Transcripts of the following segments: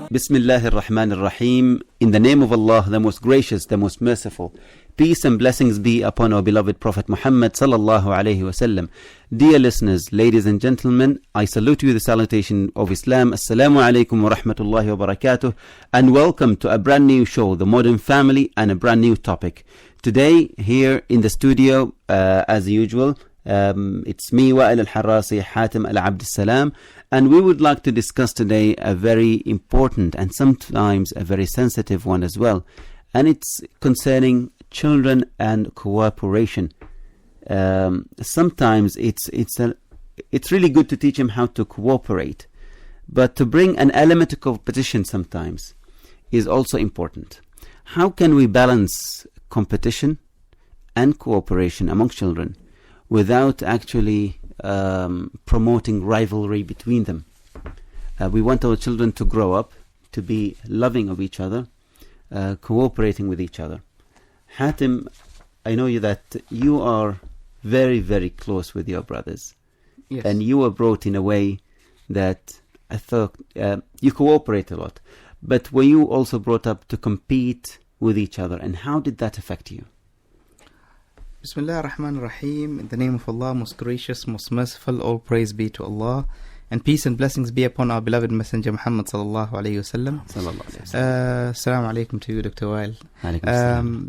Bismillah ar-Rahman ar-Rahim. In the name of Allah, the most gracious, the most merciful. Peace and blessings be upon our beloved Prophet Muhammad sallallahu alayhi wasallam. Dear listeners, ladies and gentlemen, I salute you the salutation of Islam. Assalamu alaikum wa rahmatullahi wa barakatuh. And welcome to a brand new show, The Modern Family, and a brand new topic. Today, here in the studio, as usual, it's me, Wa'il al-Harrasi, Hatim al-Abd al-Salam, and we would like to discuss today a very important and sometimes a very sensitive one as well, and it's concerning children and cooperation. Sometimes it's really good to teach them how to cooperate, but to bring an element of competition sometimes is also important. How can we balance competition and cooperation among children without actually promoting rivalry between them? We want our children to grow up, to be loving of each other, cooperating with each other. Hatim, I know that you are very, very close with your brothers. Yes. And you were brought in a way that I thought you cooperate a lot. But were you also brought up to compete with each other? And how did that affect you? Bismillah ar-Rahman ar-Rahim. In the name of Allah, most gracious, most merciful, all praise be to Allah. And peace and blessings be upon our beloved Messenger Muhammad sallallahu alayhi wa sallam. Assalamu alaikum to you, Dr. Wael.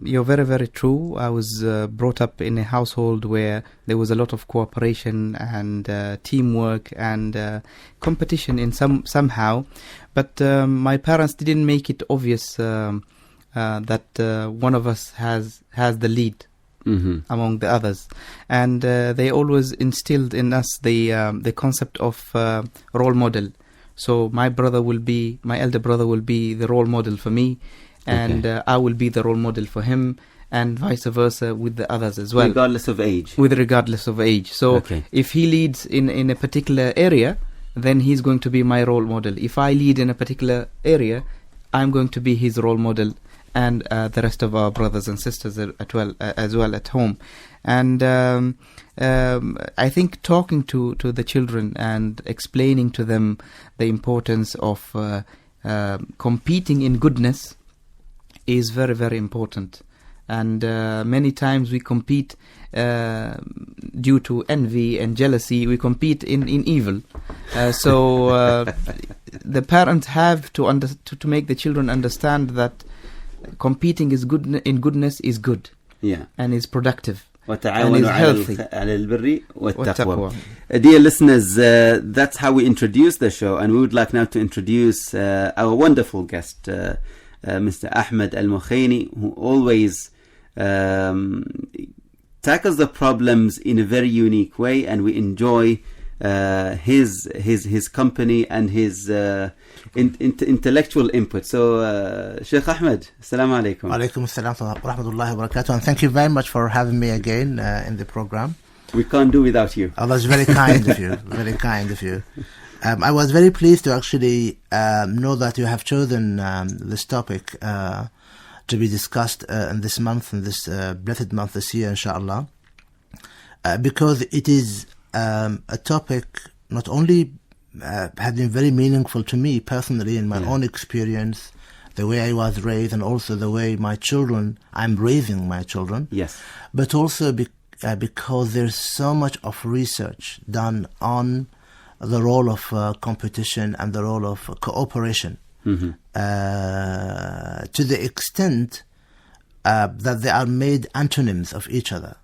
You're very, very true. I was brought up in a household where there was a lot of cooperation and teamwork and competition in somehow. But my parents didn't make it obvious that one of us has the lead. Mm-hmm. Among the others, and they always instilled in us the concept of role model. So my elder brother will be the role model for me, and I will be the role model for him, and vice versa with the others as well, regardless of age. So if he leads in a particular area, then he's going to be my role model. If I lead in a particular area, I'm going to be his role model, and the rest of our brothers and sisters as well at home. And I think talking to the children and explaining to them the importance of competing in goodness is very, very important. And many times we compete due to envy and jealousy. We compete in evil. So the parents have to make the children understand that competing is good in goodness is good, and is productive and is healthy. Dear listeners, that's how we introduce the show, and we would like now to introduce our wonderful guest, Mr. Ahmed Al-Mukhaini, who always tackles the problems in a very unique way, and we enjoy his company and his intellectual input. So Sheikh Ahmed, assalamu alaikum. Alaikum assalam wa rahmatullahi wa barakatuh, and thank you very much for having me again in the program. We can't do without you. Allah is very kind of you, very kind of you. I was very pleased to actually know that you have chosen this topic to be discussed in this month, in this blessed month this year, inshallah, because it is a topic not only has been very meaningful to me personally in my own experience, the way I was raised, and also the way I'm raising my children. Yes. But also because there's so much of research done on the role of competition and the role of cooperation, to the extent that they are made antonyms of each other.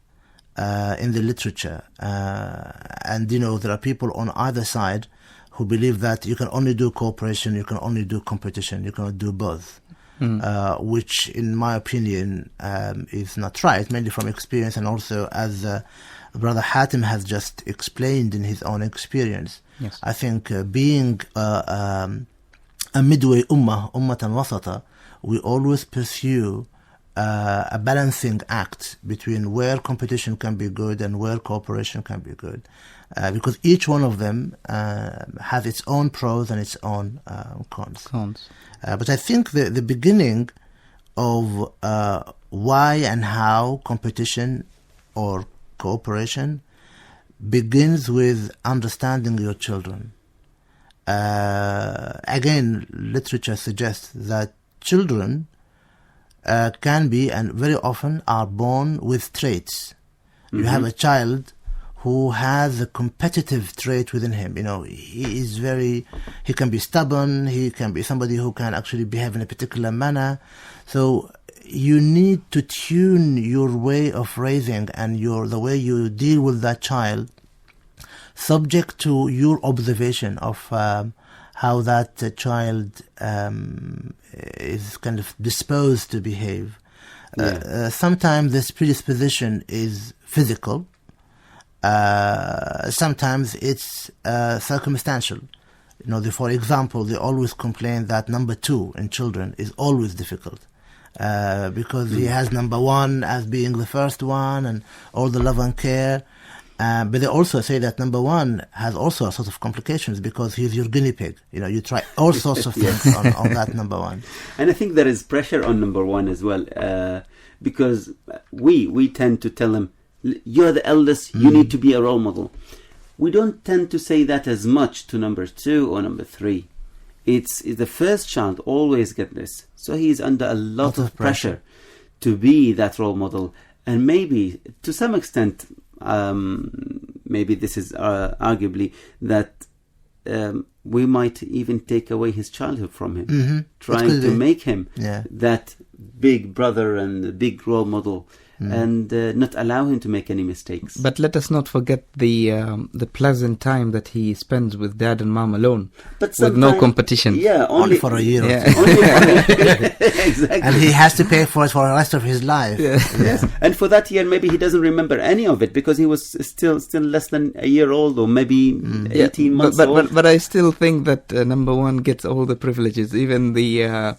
In the literature, and there are people on either side who believe that you can only do cooperation, you can only do competition, you cannot do both, which in my opinion is not right, mainly from experience, and also as Brother Hatim has just explained in his own experience. Yes. I think being a midway ummatan wasata, we always pursue a balancing act between where competition can be good and where cooperation can be good, because each one of them has its own pros and its own cons. But I think the beginning of why and how competition or cooperation begins with understanding your children Again, literature suggests that children can be, and very often are, born with traits. You have a child who has a competitive trait within him. You know, he can be stubborn, he can be somebody who can actually behave in a particular manner. So you need to tune your way of raising and the way you deal with that child subject to your observation of how that child is kind of disposed to behave. Sometimes this predisposition is physical. Sometimes it's circumstantial. You know, for example, they always complain that number 2 in children is always difficult. Because he has number 1 as being the first one and all the love and care. But they also say that number 1 has also a sort of complications because he's your guinea pig. You know, you try all sorts of things on that number 1. And I think there is pressure on number 1 as well, because we tend to tell him, you're the eldest, you need to be a role model. We don't tend to say that as much to number 2 or number 3. It's the first child always get this. So he's under a lot of pressure to be that role model. And maybe, to some extent, maybe this is arguably that we might even take away his childhood from him, trying to make him that big brother and the big role model, and not allow him to make any mistakes. But let us not forget the pleasant time that he spends with dad and mom alone, with no competition. Yeah, only for a year. Yeah. Exactly. And he has to pay for it for the rest of his life. Yes. And for that year, maybe he doesn't remember any of it because he was still less than a year old, or maybe 18 months old. But I still think that number 1 gets all the privileges, even the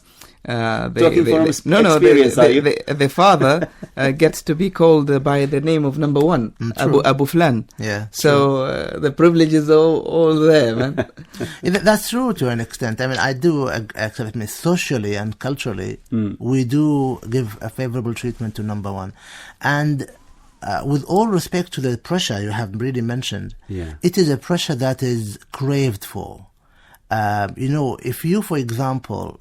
the father gets to be called by the name of number 1, Abu Flan. Yeah. So the privileges are all there, man. That's true to an extent. I mean, I do accept it. Socially and culturally, we do give a favorable treatment to number 1, and with all respect to the pressure you have really mentioned, it is a pressure that is craved for. You know, if you, for example,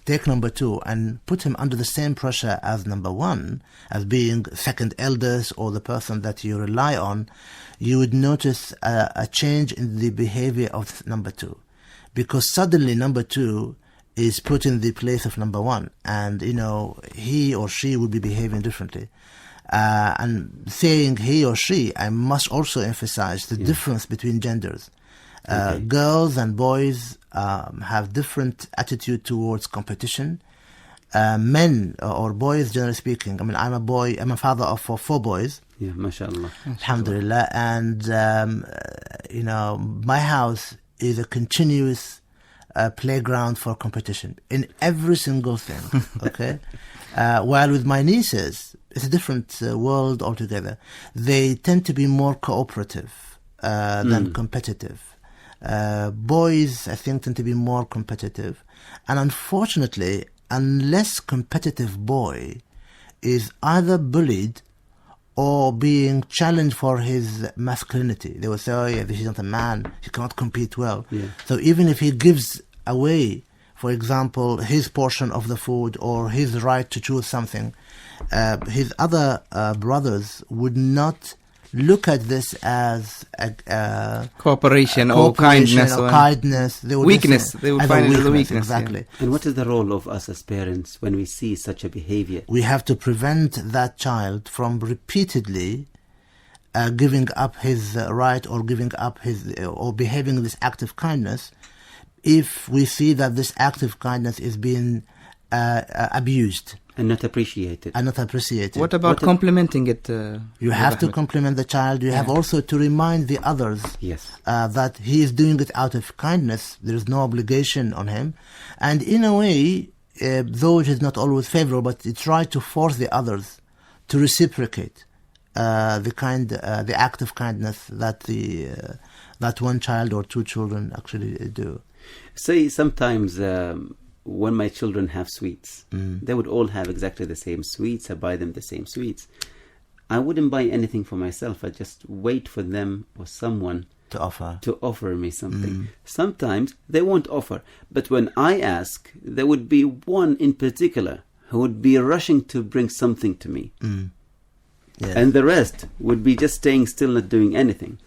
take number 2 and put him under the same pressure as number 1, as being second eldest or the person that you rely on, you would notice a change in the behavior of number 2. Because suddenly number 2 is put in the place of number 1, and, you know, he or she will be behaving differently. And saying he or she, I must also emphasize the difference between genders. Girls and boys have different attitude towards competition. Men or boys, generally speaking, I mean, I'm a father of 4 boys. Yeah, mashallah. Alhamdulillah. And, you know, my house is a continuous playground for competition in every single thing, okay? While with my nieces, it's a different world altogether. They tend to be more cooperative than competitive. Boys, I think, tend to be more competitive. And unfortunately, unless competitive boy is either bullied or being challenged for his masculinity, they will say, oh yeah, this is not a man, he cannot compete well. So even if he gives away, for example, his portion of the food or his right to choose something, his other brothers would not look at this as cooperation or kindness. They would weakness. They would find it as a weakness. Exactly. Yeah. And what is the role of us as parents when we see such a behavior? We have to prevent that child from repeatedly giving up his right or giving up his or behaving this act of kindness if we see that this act of kindness is being abused. And not appreciated. What about complimenting it? You have to compliment the child. You have also to remind the others that he is doing it out of kindness. There is no obligation on him. And in a way, though it is not always favorable, but you try to force the others to reciprocate the act of kindness that that one child or 2 children actually do. Say sometimes when my children have sweets, they would all have exactly the same sweets. I buy them the same sweets. I wouldn't buy anything for myself. I just wait for them or someone to offer. To offer me something. Sometimes they won't offer. But when I ask, there would be one in particular who would be rushing to bring something to me. Yes. And the rest would be just staying still, not doing anything.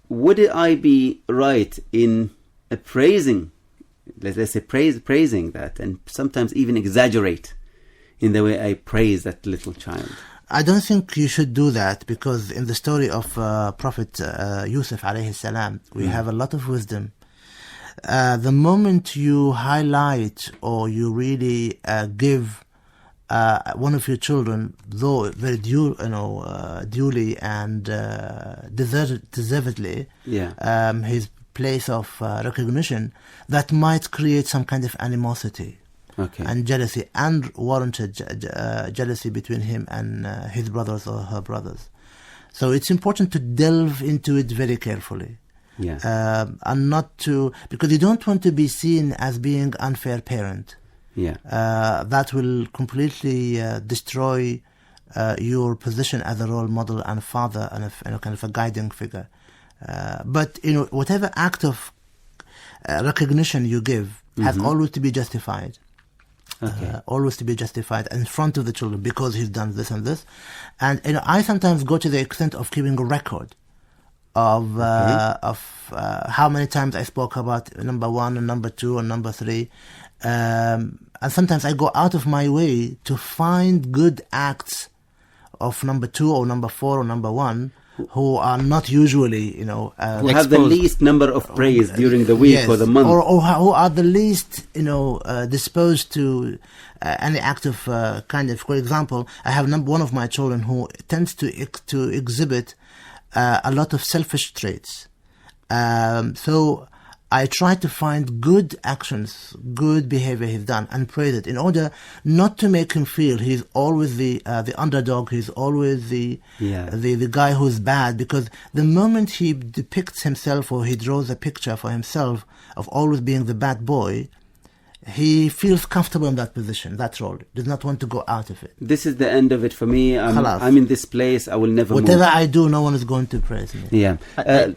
Would I be right in praising, let's say praising that, and sometimes even exaggerate in the way I praise that little child? I don't think you should do that, because in the story of Prophet Yusuf alayhi salam, we have a lot of wisdom. The moment you highlight or you really give one of your children, though very duly and deservedly, his place of recognition, that might create some kind of animosity. Okay. And jealousy, and warranted jealousy between him and his brothers or her brothers. So it's important to delve into it very carefully. Yeah. And not to, because you don't want to be seen as being unfair parent. Yeah. That will completely destroy your position as a role model and a father and a kind of a guiding figure. But whatever act of recognition you give has always to be justified. Okay. Always to be justified in front of the children, because he's done this and this. And I sometimes go to the extent of keeping a record of how many times I spoke about number 1 and number 2 and number 3. And sometimes I go out of my way to find good acts of number 2 or number 4 or number 1 who are not usually, who have the least number of praise during the week or the month, or who are the least, disposed to any act of kindness. For example, I have one of my children who tends to exhibit a lot of selfish traits. So I try to find good actions, good behavior he's done, and praise it, in order not to make him feel he's always the underdog, he's always the guy who's bad. Because the moment he depicts himself, or he draws a picture for himself of always being the bad boy, he feels comfortable in that position, that role, does not want to go out of it. This is the end of it for me. I'm in this place, I will never Whatever move. I do, no one is going to praise me. Yeah.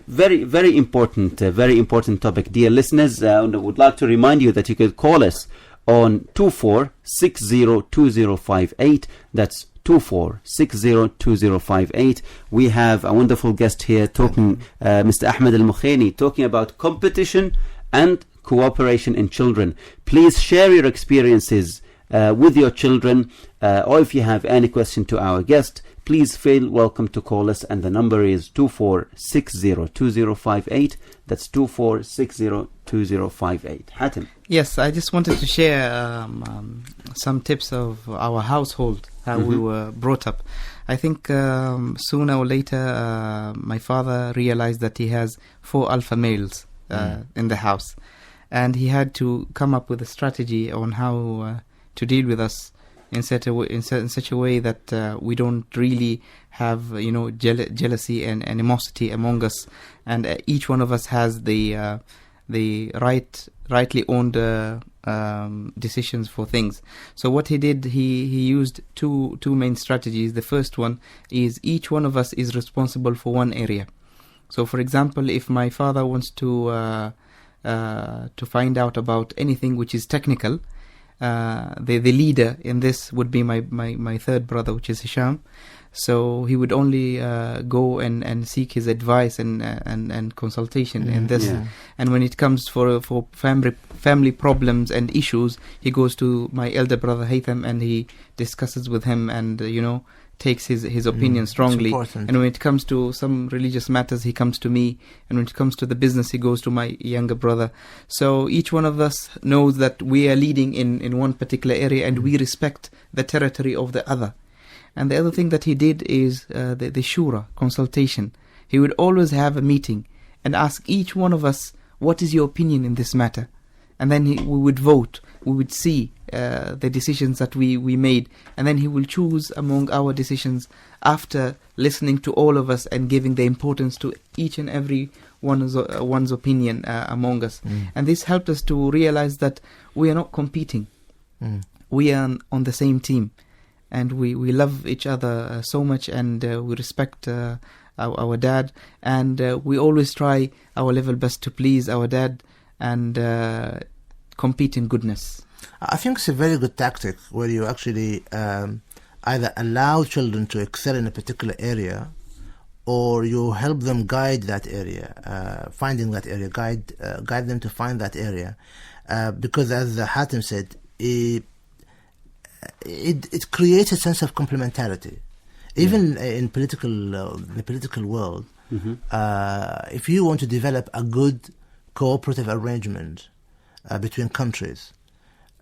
Very, very important topic. Dear listeners, I would like to remind you that you could call us on 24602058. That's 24602058. We have a wonderful guest here talking, Mr. Ahmed Al-Mukhaini, talking about competition and cooperation in children. Please share your experiences with your children, or if you have any question to our guest, please feel welcome to call us, and the number is 24602058. That's 24602058. Hatem. Yes, I just wanted to share some tips of our household, how we were brought up. I think sooner or later my father realized that he has 4 alpha males in the house, and he had to come up with a strategy on how to deal with us in such a way that we don't really have jealousy and animosity among us, and each one of us has the rightly owned decisions for things. So what he did, he used two main strategies. The first one is each one of us is responsible for one area. So for example, if my father wants to find out about anything which is technical, the leader in this would be my third brother, which is Hisham. So he would only go and seek his advice and consultation in this. Yeah. And when it comes for family problems and issues, he goes to my elder brother Haytham, and he discusses with him, and takes his opinion strongly. And when it comes to some religious matters, he comes to me, and when it comes to the business, he goes to my younger brother. So each one of us knows that we are leading in one particular area, and we respect the territory of the other. And the other thing that he did is the shura, consultation. He would always have a meeting and ask each one of us, what is your opinion in this matter? And then we would vote. We would see the decisions that we made, and then he will choose among our decisions after listening to all of us and giving the importance to each and every one's opinion among us. And this helped us to realize that we are not competing. We are on the same team, and we love each other so much, and we respect our dad, and we always try our level best to please our dad and compete in goodness. I think it's a very good tactic where you actually either allow children to excel in a particular area, or you help them guide that area, finding that area, guide them to find that area, because as Hatim said, it creates a sense of complementarity. Even in the political world, if you want to develop a good cooperative arrangement between countries,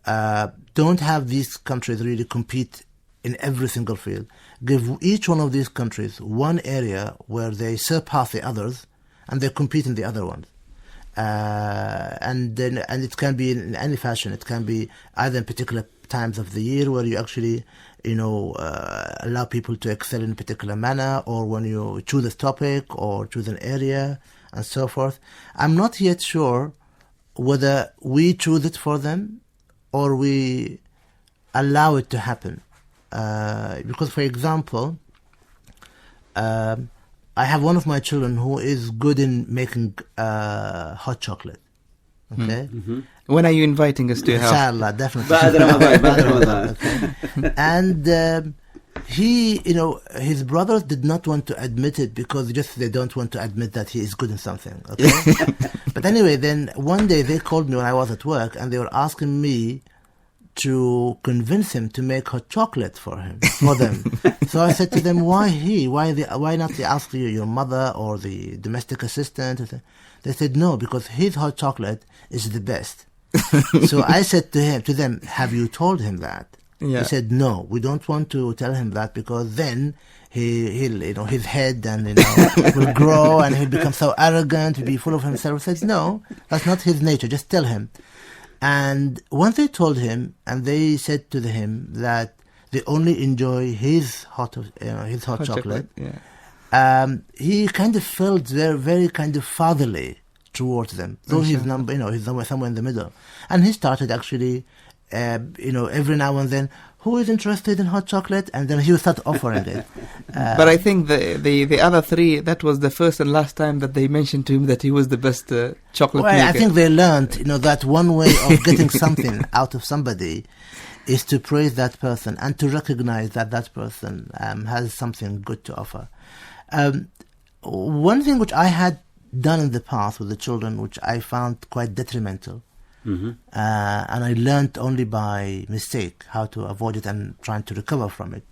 don't have these countries really compete in every single field. Give each one of these countries one area where they surpass the others, and they compete in the other ones. And it can be in any fashion. It can be either in particular times of the year where you actually, allow people to excel in a particular manner, or when you choose a topic or choose an area, and so forth. I'm not yet sure whether we choose it for them or we allow it to happen. Because, for example, I have one of my children who is good in making hot chocolate. Okay? Mm-hmm. When are you inviting us to help? Inshallah, definitely. Ba'ad Ramadan. Okay. And he, his brothers did not want to admit it because they don't want to admit that he is good in something. Okay? But anyway, then one day they called me when I was at work, and they were asking me to convince him to make hot chocolate for them. So I said to them, why not they ask you, your mother or the domestic assistant? They said no, because his hot chocolate is the best. So I said to them, have you told him that? Yeah. He said no, we don't want to tell him that, because then he'll his head will grow, and he'll become so arrogant, he'll be full of himself. I said no, that's not his nature, just tell him. And once they told him, and they said to him that they only enjoy his hot chocolate, he kind of felt very, very kind of fatherly towards them. Though he's somewhere in the middle, and he started actually, every now and then, who is interested in hot chocolate? And then he would start offering it. But I think the other three, that was the first and last time that they mentioned to him that he was the best chocolate maker. I think they learned, that one way of getting something out of somebody is to praise that person and to recognize that that person has something good to offer. One thing which I had done in the past with the children, which I found quite detrimental, and I learned only by mistake how to avoid it and trying to recover from it,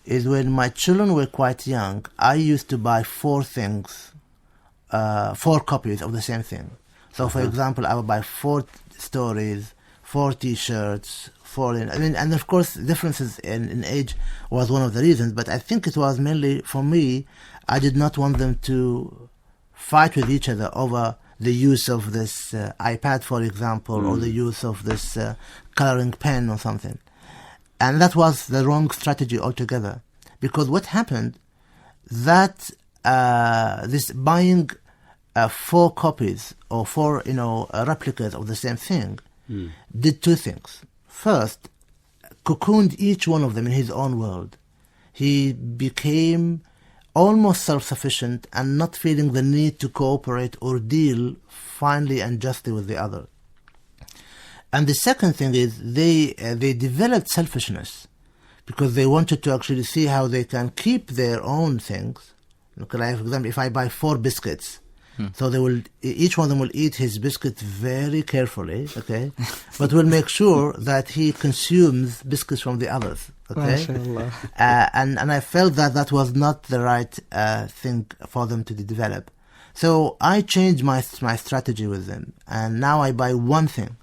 is when my children were quite young, I used to buy 4 copies of the same thing. So, for example, I would buy 4 stories, 4 T-shirts, and of course, differences in age was one of the reasons, but I think it was mainly, for me, I did not want them to fight with each other over the use of this iPad, for example, or the use of this coloring pen or something. And that was the wrong strategy altogether. Because what happened, that this buying 4 copies or 4, replicas of the same thing did 2 things. First, cocooned each one of them in his own world. He became almost self-sufficient and not feeling the need to cooperate or deal finely and justly with the other. And the second thing is they developed selfishness because they wanted to actually see how they can keep their own things. Like, for example, if I buy 4 biscuits, so each one of them will eat his biscuit very carefully, okay, but will make sure that he consumes biscuits from the others. Okay, and I felt that was not the right thing for them to develop. So I changed my strategy with them, and now I buy one thing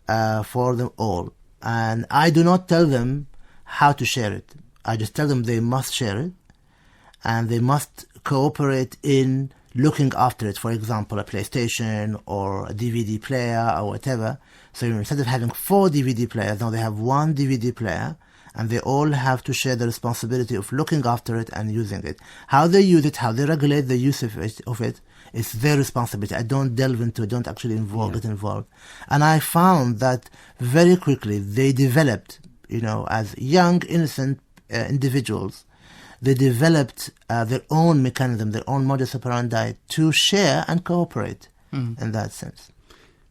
for them all, and I do not tell them how to share it. I just tell them they must share it, and they must cooperate in looking after it. For example, a PlayStation or a DVD player or whatever. So instead of having 4 DVD players, now they have 1 DVD player, and they all have to share the responsibility of looking after it and using it. How they use it, how they regulate the use of it is their responsibility. I don't delve into it, don't actually get involved. And I found that very quickly they developed, as young, innocent individuals, they developed their own mechanism, their own modus operandi to share and cooperate in that sense.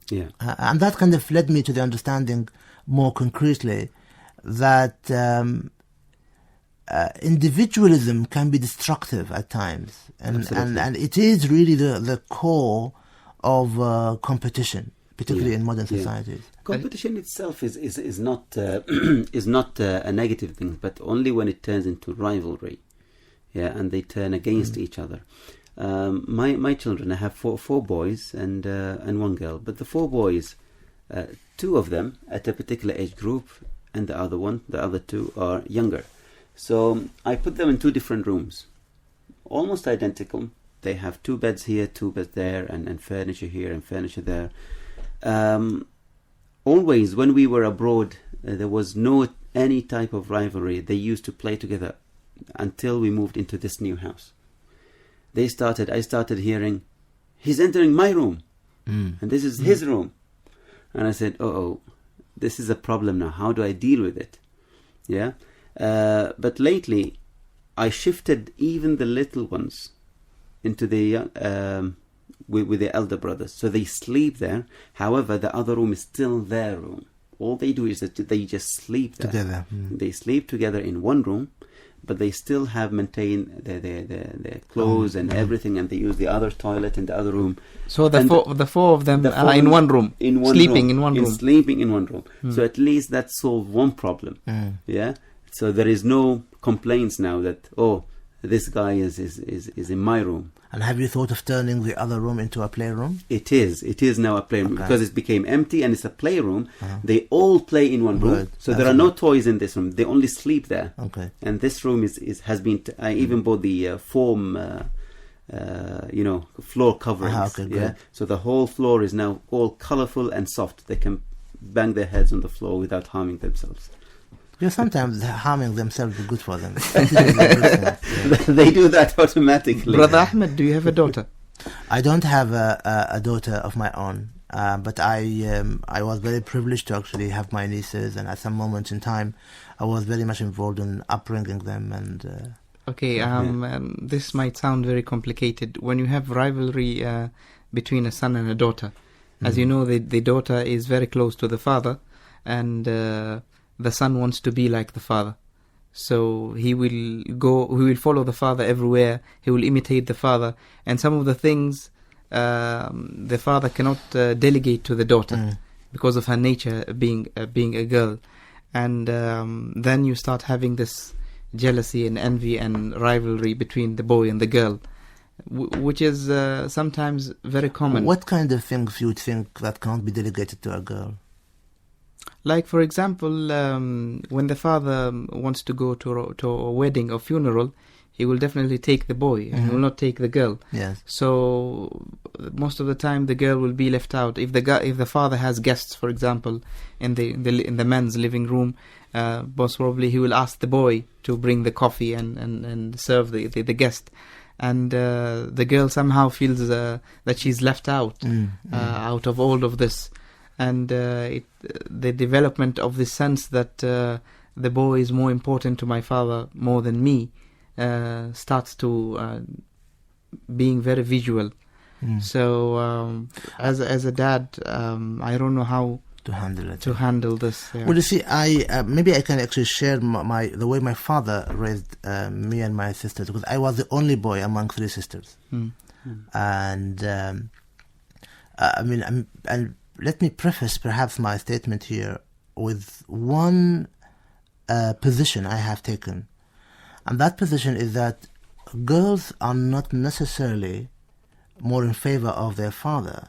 Yeah. And that kind of led me to the understanding more concretely that individualism can be destructive at times. And it is really the core of competition, particularly in modern societies. Competition itself is not is not a negative thing, but only when it turns into rivalry, and they turn against each other. My children, I have four boys and one girl, but the four boys, two of them at a particular age group, and the other two are younger. So I put them in two different rooms, almost identical. They have two beds here, two beds there, and furniture here and furniture there. Always, when we were abroad, there was no any type of rivalry. They used to play together until we moved into this new house. I started hearing, he's entering my room, and this is his room. And I said, this is a problem now. How do I deal with it? Yeah. But lately, I shifted even the little ones into the with the elder brothers, so they sleep there. However, the other room is still their room. All they do is that they just sleep there together. They sleep together in one room, but they still have maintained their clothes and everything, and they use the other toilet in the other room. So the four of them are in one room, sleeping in one room. So at least that solved one problem. Yeah. So there is no complaints now that this guy is in my room. And have you thought of turning the other room into a playroom? It is now a playroom because it became empty and it's a playroom. They all play in one room. Good. So there are no toys in this room. They only sleep there. Okay. And this room has been. I even bought the foam, floor coverings. Okay, good. So the whole floor is now all colorful and soft. They can bang their heads on the floor without harming themselves. Sometimes harming themselves is good for them. They do that automatically. Brother Ahmed, do you have a daughter? I don't have a daughter of my own, but I was very privileged to actually have my nieces, and at some moment in time, I was very much involved in upbringing them. And this might sound very complicated. When you have rivalry between a son and a daughter, as you know, the daughter is very close to the father, and the son wants to be like the father. So he will follow the father everywhere. He will imitate the father. And some of the things the father cannot delegate to the daughter because of her nature being a girl. And then you start having this jealousy and envy and rivalry between the boy and the girl, which is sometimes very common. What kind of things you would think that can't be delegated to a girl? Like, for example, when the father wants to go to a wedding or funeral, he will definitely take the boy and he will not take the girl. Yes. So most of the time the girl will be left out. If the father has guests, for example, in the men's living room, most probably he will ask the boy to bring the coffee and serve the guest. And the girl somehow feels that she's left out out of all of this. And the development of the sense that the boy is more important to my father more than me starts to being very visual. So as a dad, I don't know how to handle it. To handle this. Yeah. Well, you see, maybe I can actually share the way my father raised me and my sisters, because I was the only boy among three sisters, and and let me preface perhaps my statement here with one position I have taken. And that position is that girls are not necessarily more in favor of their father.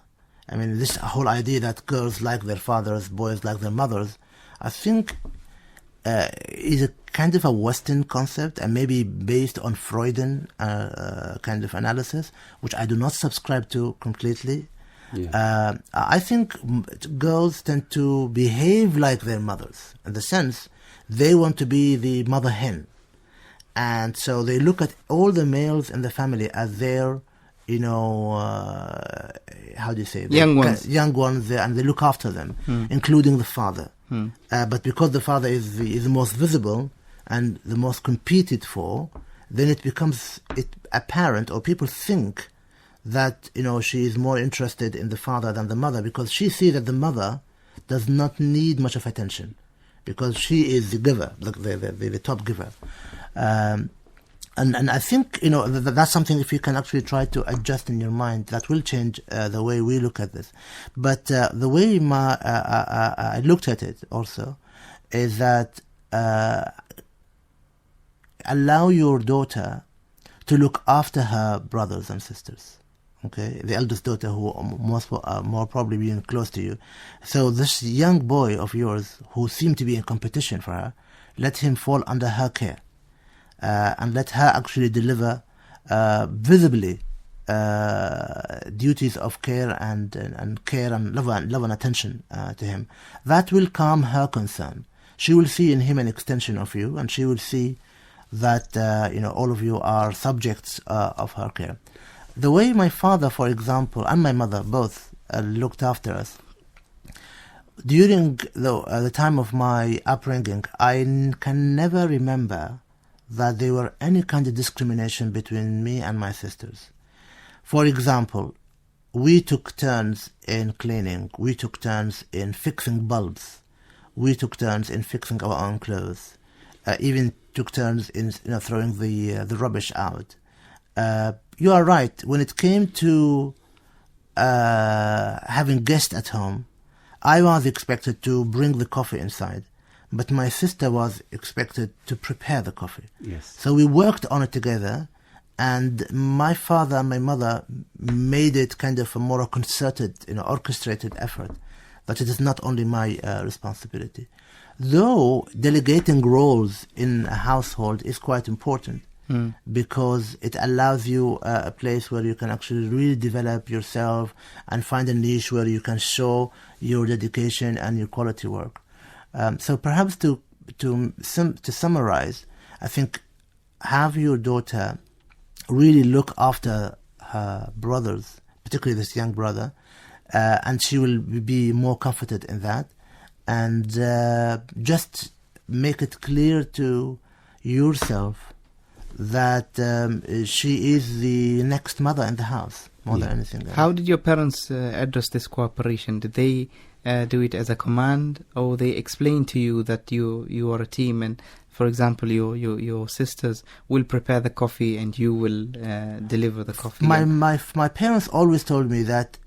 I mean, this whole idea that girls like their fathers, boys like their mothers, I think is a kind of a Western concept and maybe based on Freudian kind of analysis, which I do not subscribe to completely. Yeah. I think girls tend to behave like their mothers, in the sense they want to be the mother hen, and so they look at all the males in the family as their, how do you say, young ones, and they look after them, including the father. But because the father is the most visible and the most competed for, then it becomes apparent, or people think that, she is more interested in the father than the mother, because she sees that the mother does not need much of attention, because she is the giver, the top giver. And I think, that's something, if you can actually try to adjust in your mind, that will change the way we look at this. But the way I looked at it also is that allow your daughter to look after her brothers and sisters. Okay, the eldest daughter, who more probably being close to you. So this young boy of yours, who seemed to be in competition for her, let him fall under her care, and let her actually deliver visibly duties of care and care and love and attention to him. That will calm her concern. She will see in him an extension of you, and she will see that all of you are subjects of her care. The way my father, for example, and my mother both looked after us, during the time of my upbringing, I can never remember that there were any kind of discrimination between me and my sisters. For example, we took turns in cleaning, we took turns in fixing bulbs, we took turns in fixing our own clothes, even took turns in throwing the rubbish out. You are right. When it came to having guests at home, I was expected to bring the coffee inside, but my sister was expected to prepare the coffee. Yes. So we worked on it together, and my father and my mother made it kind of a more concerted, orchestrated effort, that it is not only my responsibility. Though delegating roles in a household is quite important, because it allows you a place where you can actually really develop yourself and find a niche where you can show your dedication and your quality work. So perhaps to summarize, I think have your daughter really look after her brothers, particularly this young brother, and she will be more comforted in that. And just make it clear to yourself that she is the next mother in the house, more than anything else. How did your parents address this cooperation? Did they do it as a command, or they explain to you that you are a team, and, for example, your sisters will prepare the coffee and you will deliver the coffee? My parents always told me that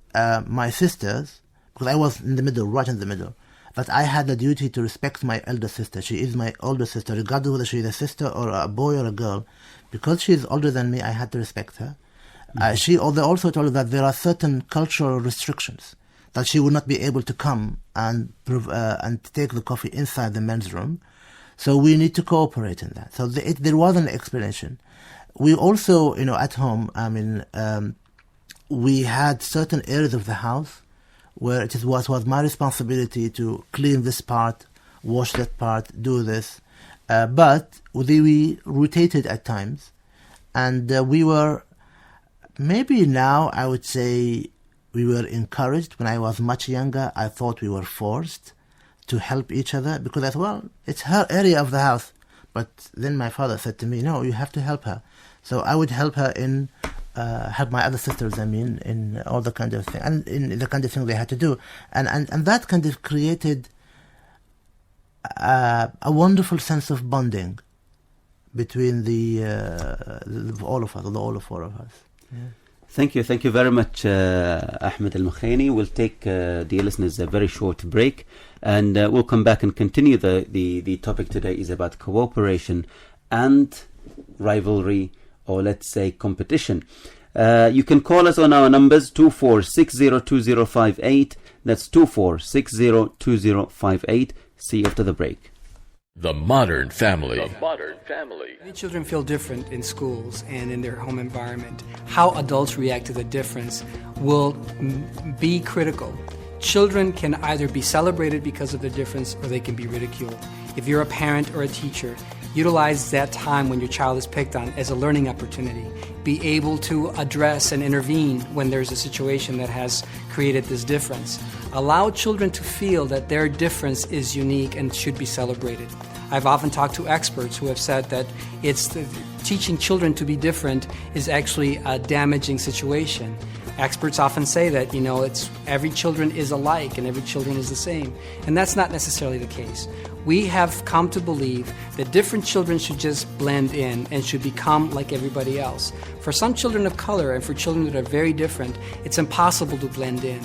my sisters, because I was in the middle, right in the middle, that I had the duty to respect my elder sister. She is my older sister, regardless of whether she is a sister or a boy or a girl. Because she is older than me, I had to respect her. They also told her that there are certain cultural restrictions, that she would not be able to come and take the coffee inside the men's room. So we need to cooperate in that. So there was an explanation. We also, at home, we had certain areas of the house where it was my responsibility to clean this part, wash that part, do this. But we rotated at times, and we were, maybe now I would say we were encouraged. When I was much younger, I thought we were forced to help each other, because I thought, well, it's her area of the house. But then my father said to me, no, you have to help her. So I would help her help my other sisters, in all the kind of thing, and in the kind of thing they had to do. And that kind of created a wonderful sense of bonding between all of us, all four of us. Yeah. Thank you very much, Ahmed Al-Mukhaini. We'll take, dear listeners, a very short break, and we'll come back and continue. The topic today is about cooperation and rivalry, or let's say competition. You can call us on our numbers 24602058. That's 24602058. See you after the break. The Modern Family. Many children feel different in schools and in their home environment. How adults react to the difference will be critical. Children can either be celebrated because of their difference, or they can be ridiculed. If you're a parent or a teacher, utilize that time when your child is picked on as a learning opportunity. Be able to address and intervene when there's a situation that has created this difference. Allow children to feel that their difference is unique and should be celebrated. I've often talked to experts who have said that teaching children to be different is actually a damaging situation. Experts often say that, every children is alike and every children is the same. And that's not necessarily the case. We have come to believe that different children should just blend in and should become like everybody else. For some children of color and for children that are very different, it's impossible to blend in.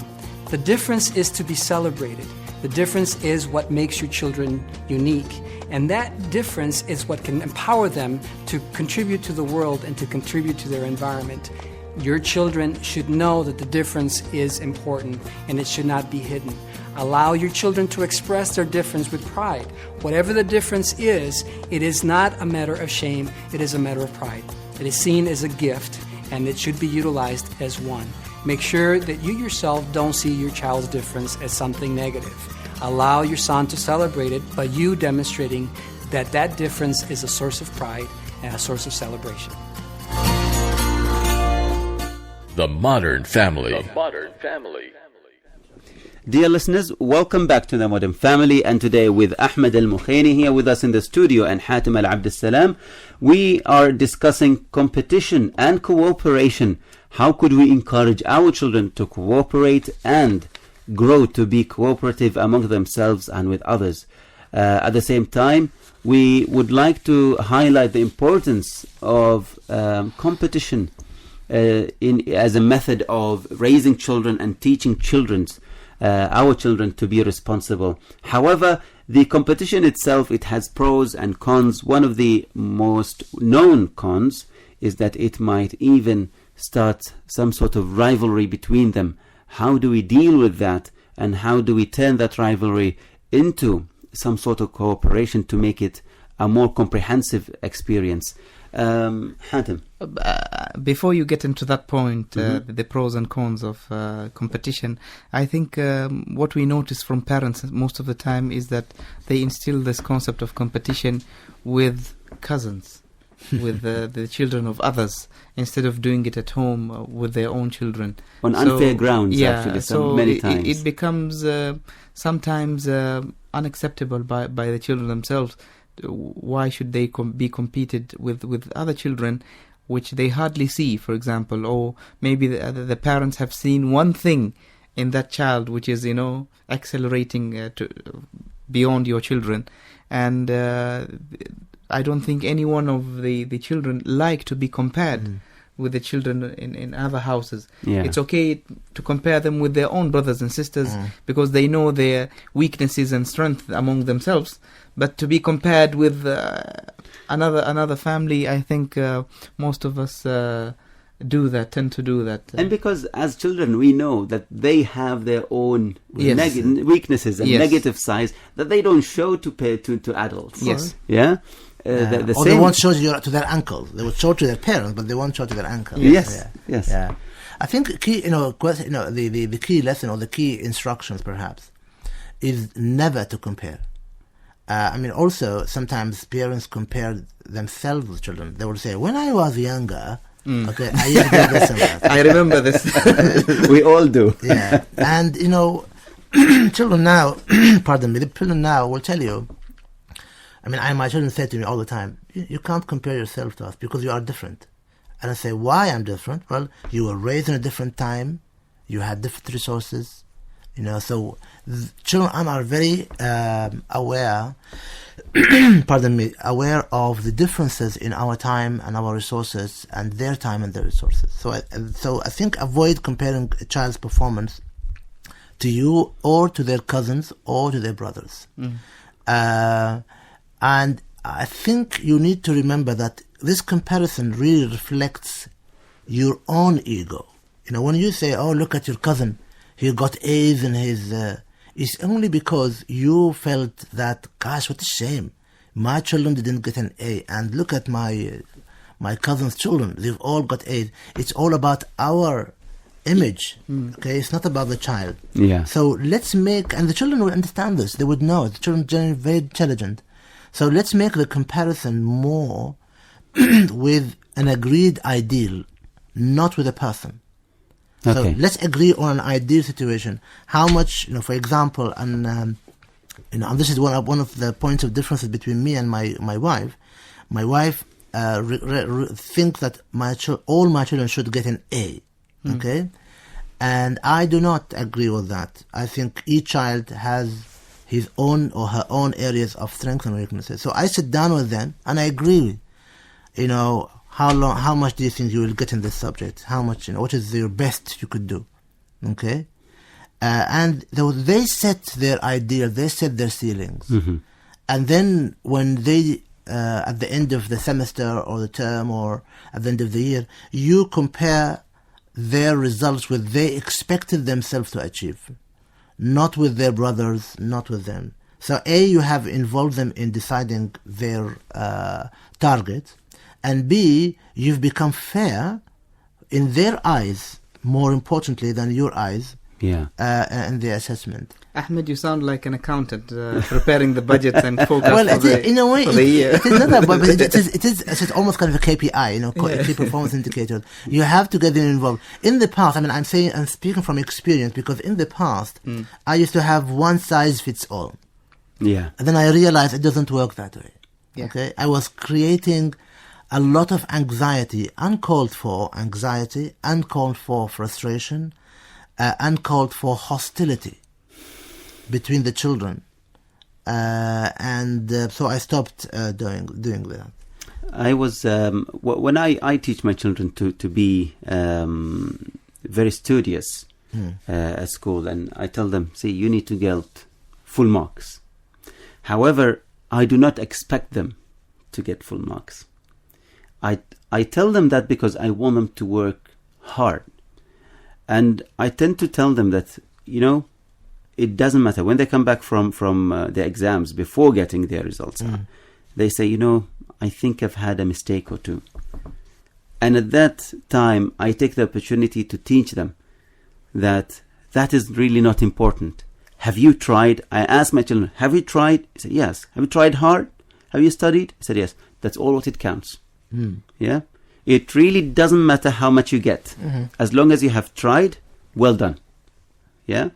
The difference is to be celebrated. The difference is what makes your children unique. And that difference is what can empower them to contribute to the world and to contribute to their environment. Your children should know that the difference is important and it should not be hidden. Allow your children to express their difference with pride. Whatever the difference is, it is not a matter of shame, it is a matter of pride. It is seen as a gift and it should be utilized as one. Make sure that you yourself don't see your child's difference as something negative. Allow your son to celebrate it by you demonstrating that that difference is a source of pride and a source of celebration. The Modern Family. Dear listeners, welcome back to The Modern Family, and today with Ahmed Al-Mukhaini here with us in the studio and Hatim Al-Abd Salam, we are discussing competition and cooperation. How could we encourage our children to cooperate and grow to be cooperative among themselves and with others? At the same time, we would like to highlight the importance of competition as a method of raising children and teaching our children to be responsible. However, the competition itself, it has pros and cons. One of the most known cons is that it might even start some sort of rivalry between them. How do we deal with that, and how do we turn that rivalry into some sort of cooperation to make it a more comprehensive experience? Hatim, before you get into that point, the pros and cons of competition, I think what we notice from parents most of the time is that they instill this concept of competition with cousins, with the children of others, instead of doing it at home with their own children. On unfair grounds, actually, many times. It becomes sometimes unacceptable by the children themselves. Why should they be competed with other children which they hardly see, for example, or maybe the parents have seen one thing in that child which is, accelerating beyond your children, and I don't think any one of the children like to be compared with the children in other houses. Yeah. It's okay to compare them with their own brothers and sisters because they know their weaknesses and strength among themselves. But to be compared with another family, I think most of us tend to do that. And because as children we know that they have their own weaknesses and negative sides that they don't show to adults. Yes. Yeah? Or they won't show to their uncles. They will show to their parents, but they won't show to their uncles. Yes. Yeah. I think the key lesson or the key instructions perhaps is never to compare. Also sometimes parents compare themselves with children. They will say, "When I was younger, okay, I used to do this and that." I remember this. We all do. Yeah, and children now, pardon me, the children now will tell you. My children say to me all the time, "You can't compare yourself to us because you are different." And I say, "Why I'm different?" "Well, you were raised in a different time, you had different resources, so children are very aware, aware of the differences in our time and our resources and their time and their resources. So I think avoid comparing a child's performance to you or to their cousins or to their brothers. And I think you need to remember that this comparison really reflects your own ego. When you say, "Oh, look at your cousin, he got A's in his..." it's only because you felt that, gosh, what a shame. My children didn't get an A, and look at my cousin's children, they've all got A's. It's all about our image, okay? It's not about the child. Yeah. So let's make, and the children will understand this, they would know, the children are generally very intelligent. So let's make the comparison more with an agreed ideal, not with a person. So Okay. let's agree on an ideal situation. How much, for example, and this is one of the points of differences between me and my wife. My wife thinks that all my children should get an A. Okay, and I do not agree with that. I think each child has his own or her own areas of strength and weaknesses. So I sit down with them and I agree. How much do you think you will get in this subject? How much, what is your best you could do? Okay? And they set their ideal, they set their ceilings. Mm-hmm. And then when they, at the end of the semester or the term or at the end of the year, you compare their results with they expected themselves to achieve. Not with their brothers, not with them. So you have involved them in deciding their target. And B, you've become fair in their eyes, more importantly than your eyes, in the assessment. Ahmed, you sound like an accountant preparing the budget and forecast in a way, for the year. It is not that, but it is almost kind of a KPI, key performance indicator. You have to get them involved. In the past, I'm speaking from experience, because in the past, I used to have one size fits all. Yeah. And then I realized it doesn't work that way. Yeah. Okay, I was creating a lot of anxiety, uncalled for anxiety, uncalled for frustration, uncalled for hostility between the children, and so I stopped doing that. I was when I teach my children to be very studious at school, and I tell them, see, you need to get full marks. However, I do not expect them to get full marks. I tell them that because I want them to work hard. And I tend to tell them that, it doesn't matter. When they come back from their exams, before getting their results, they say, I think I've had a mistake or two. And at that time, I take the opportunity to teach them that is really not important. Have you tried? I ask my children, have you tried? I said, yes. Have you tried hard? Have you studied? I said, yes. That's all what it counts. Yeah, it really doesn't matter how much you get, as long as you have tried. Well done. Yeah,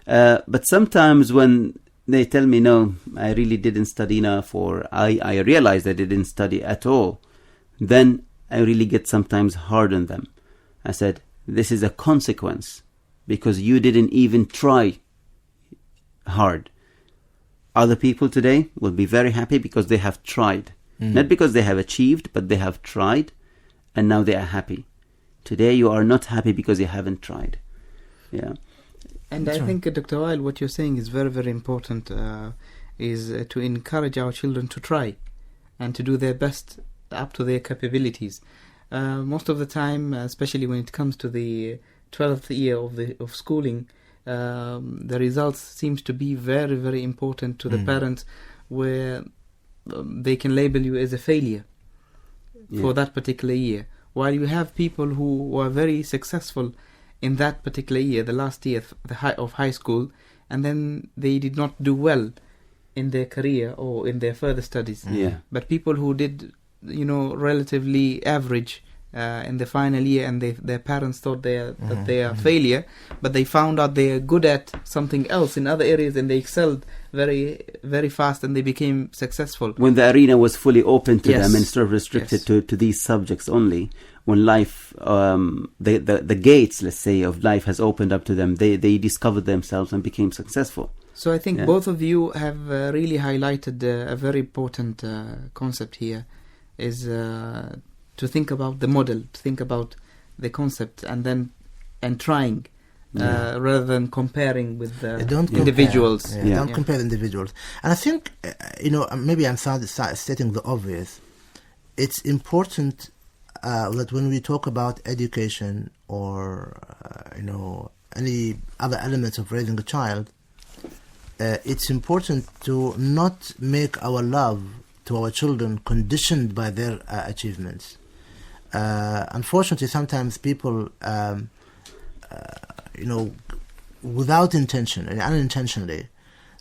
but sometimes when they tell me, no, I really didn't study enough, or I realize I didn't study at all, then I really get sometimes hard on them. I said, this is a consequence because you didn't even try hard. Other people today will be very happy because they have tried. Not because they have achieved, but they have tried, and now they are happy. Today you are not happy because you haven't tried. Yeah. And I think, Dr. Wael, what you're saying is very, very important, is to encourage our children to try and to do their best up to their capabilities. Most of the time, especially when it comes to the 12th year of schooling, the results seems to be very, very important to the parents, where they can label you as a failure for that particular year. While you have people who are very successful in that particular year, the last year of high school, and then they did not do well in their career or in their further studies. But people who did, relatively average in the final year, and their parents thought that they are failure, but they found out they are good at something else in other areas, and they excelled very, very fast, and they became successful. When the arena was fully open to them instead of restricted to these subjects only, when life, the gates, let's say, of life has opened up to them, they discovered themselves and became successful. So I think both of you have really highlighted a very important concept here, is to think about the model, to think about the concept, and trying, rather than comparing with individuals. Don't compare individuals. And I think, maybe I'm stating the obvious. It's important that when we talk about education or, any other elements of raising a child, it's important to not make our love to our children conditioned by their achievements. Unfortunately, sometimes people, without intention and unintentionally,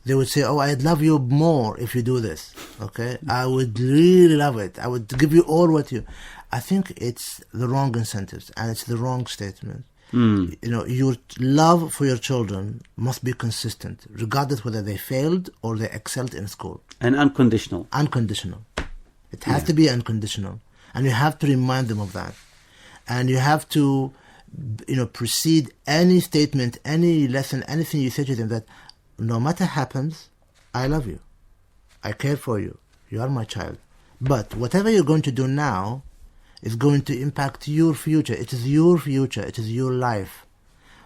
they would say, oh, I'd love you more if you do this. Okay? I would really love it. I would give you all what you... I think it's the wrong incentives and it's the wrong statement. Your love for your children must be consistent, regardless whether they failed or they excelled in school. And unconditional. Unconditional. It has to be unconditional. And you have to remind them of that. And you have to, precede any statement, any lesson, anything you say to them, that no matter happens, I love you. I care for you. You are my child. But whatever you're going to do now is going to impact your future. It is your future. It is your life.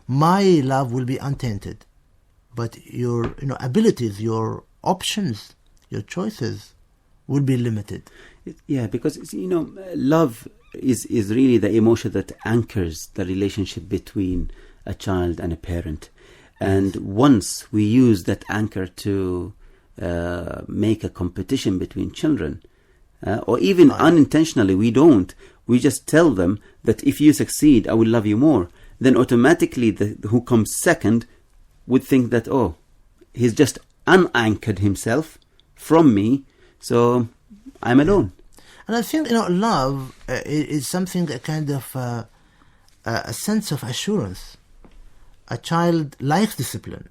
My love will be untainted. But your abilities, your options, your choices will be limited. Yeah, because love is really the emotion that anchors the relationship between a child and a parent. And once we use that anchor to make a competition between children, or even unintentionally, we just tell them that if you succeed, I will love you more. Then automatically who comes second would think that, oh, he's just unanchored himself from me, so I'm alone. And I think, love is something, a kind of a sense of assurance. A child likes discipline.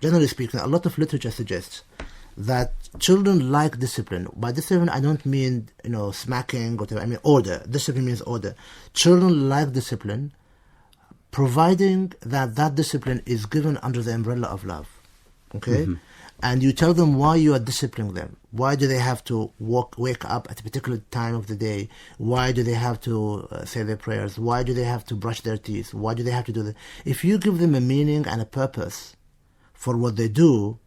Generally speaking, a lot of literature suggests that children like discipline. By discipline, I don't mean, smacking, whatever. I mean order. Discipline means order. Children like discipline, providing that discipline is given under the umbrella of love. Okay? Mm-hmm. And you tell them why you are disciplining them. Why do they have to wake up at a particular time of the day? Why do they have to say their prayers? Why do they have to brush their teeth? Why do they have to do that? If you give them a meaning and a purpose for what they do,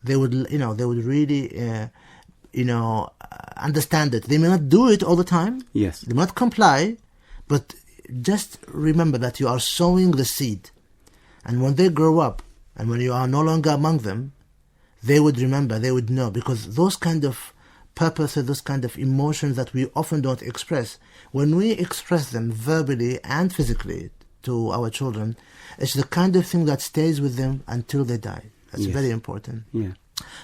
they would really, understand it. They may not do it all the time. Yes. They may not comply, but just remember that you are sowing the seed. And when they grow up, and when you are no longer among them, they would remember, they would know, because those kind of purposes, those kind of emotions that we often don't express, when we express them verbally and physically to our children, it's the kind of thing that stays with them until they die. That's very important. Yeah.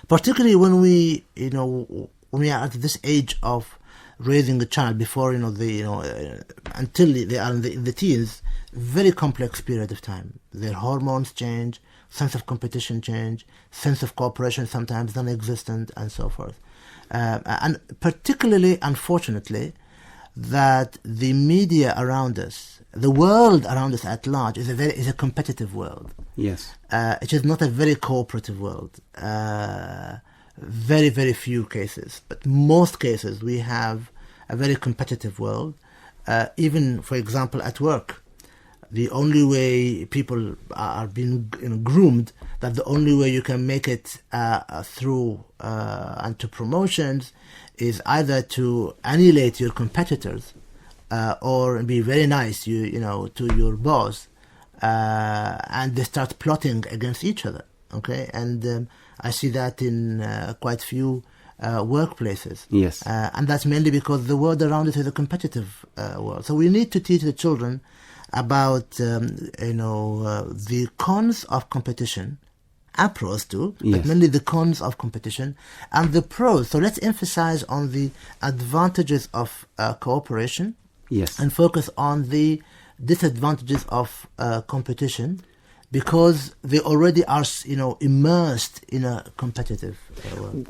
Particularly when we are at this age of raising a child before, until they are in the teens, very complex period of time. Their hormones change, sense of competition change, sense of cooperation sometimes non-existent, and so forth. And particularly, unfortunately, that the media around us, the world around us at large, is a competitive world. Yes. It is not a very cooperative world. Very, very few cases, but most cases we have a very competitive world. Even, for example, at work, the only way people are being groomed, that the only way you can make it through and to promotions is either to annihilate your competitors or be very nice to your boss, and they start plotting against each other. Okay, and I see that in quite few workplaces. Yes, and that's mainly because the world around us is a competitive world. So we need to teach the children about the cons of competition, and pros too, but mainly the cons of competition and the pros. So let's emphasize on the advantages of cooperation, and focus on the disadvantages of competition, because they already are immersed in a competitive world.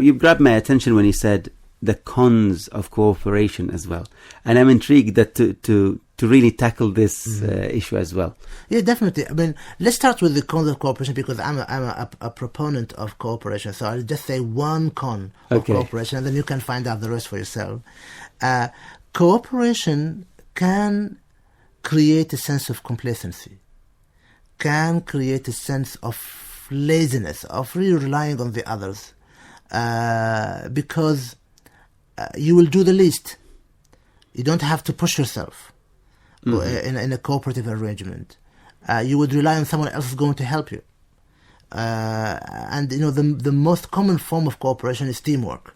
You grabbed my attention when you said the cons of cooperation as well, and I'm intrigued that to really tackle this issue as well. Yeah, definitely. I mean, let's start with the cons of cooperation, because I'm a proponent of cooperation. So I'll just say one con of cooperation, and then you can find out the rest for yourself. Cooperation can create a sense of complacency, can create a sense of laziness, of really relying on the others, because you will do the least. You don't have to push yourself in a cooperative arrangement. You would rely on someone else who's going to help you. And the most common form of cooperation is teamwork.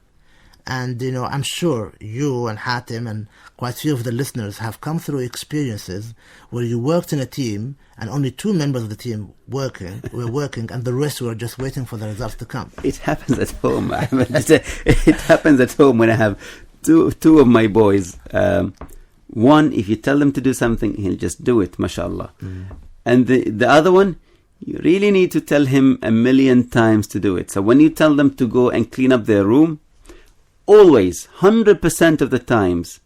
And I'm sure you and Hatim and quite a few of the listeners have come through experiences where you worked in a team and only two members of the team were working, and the rest were just waiting for the results to come. It happens at home. It happens at home when I have two of my boys. One, if you tell them to do something, he'll just do it, mashallah. And the other one, you really need to tell him 1,000,000 times to do it. So when you tell them to go and clean up their room, always, 100% of the times,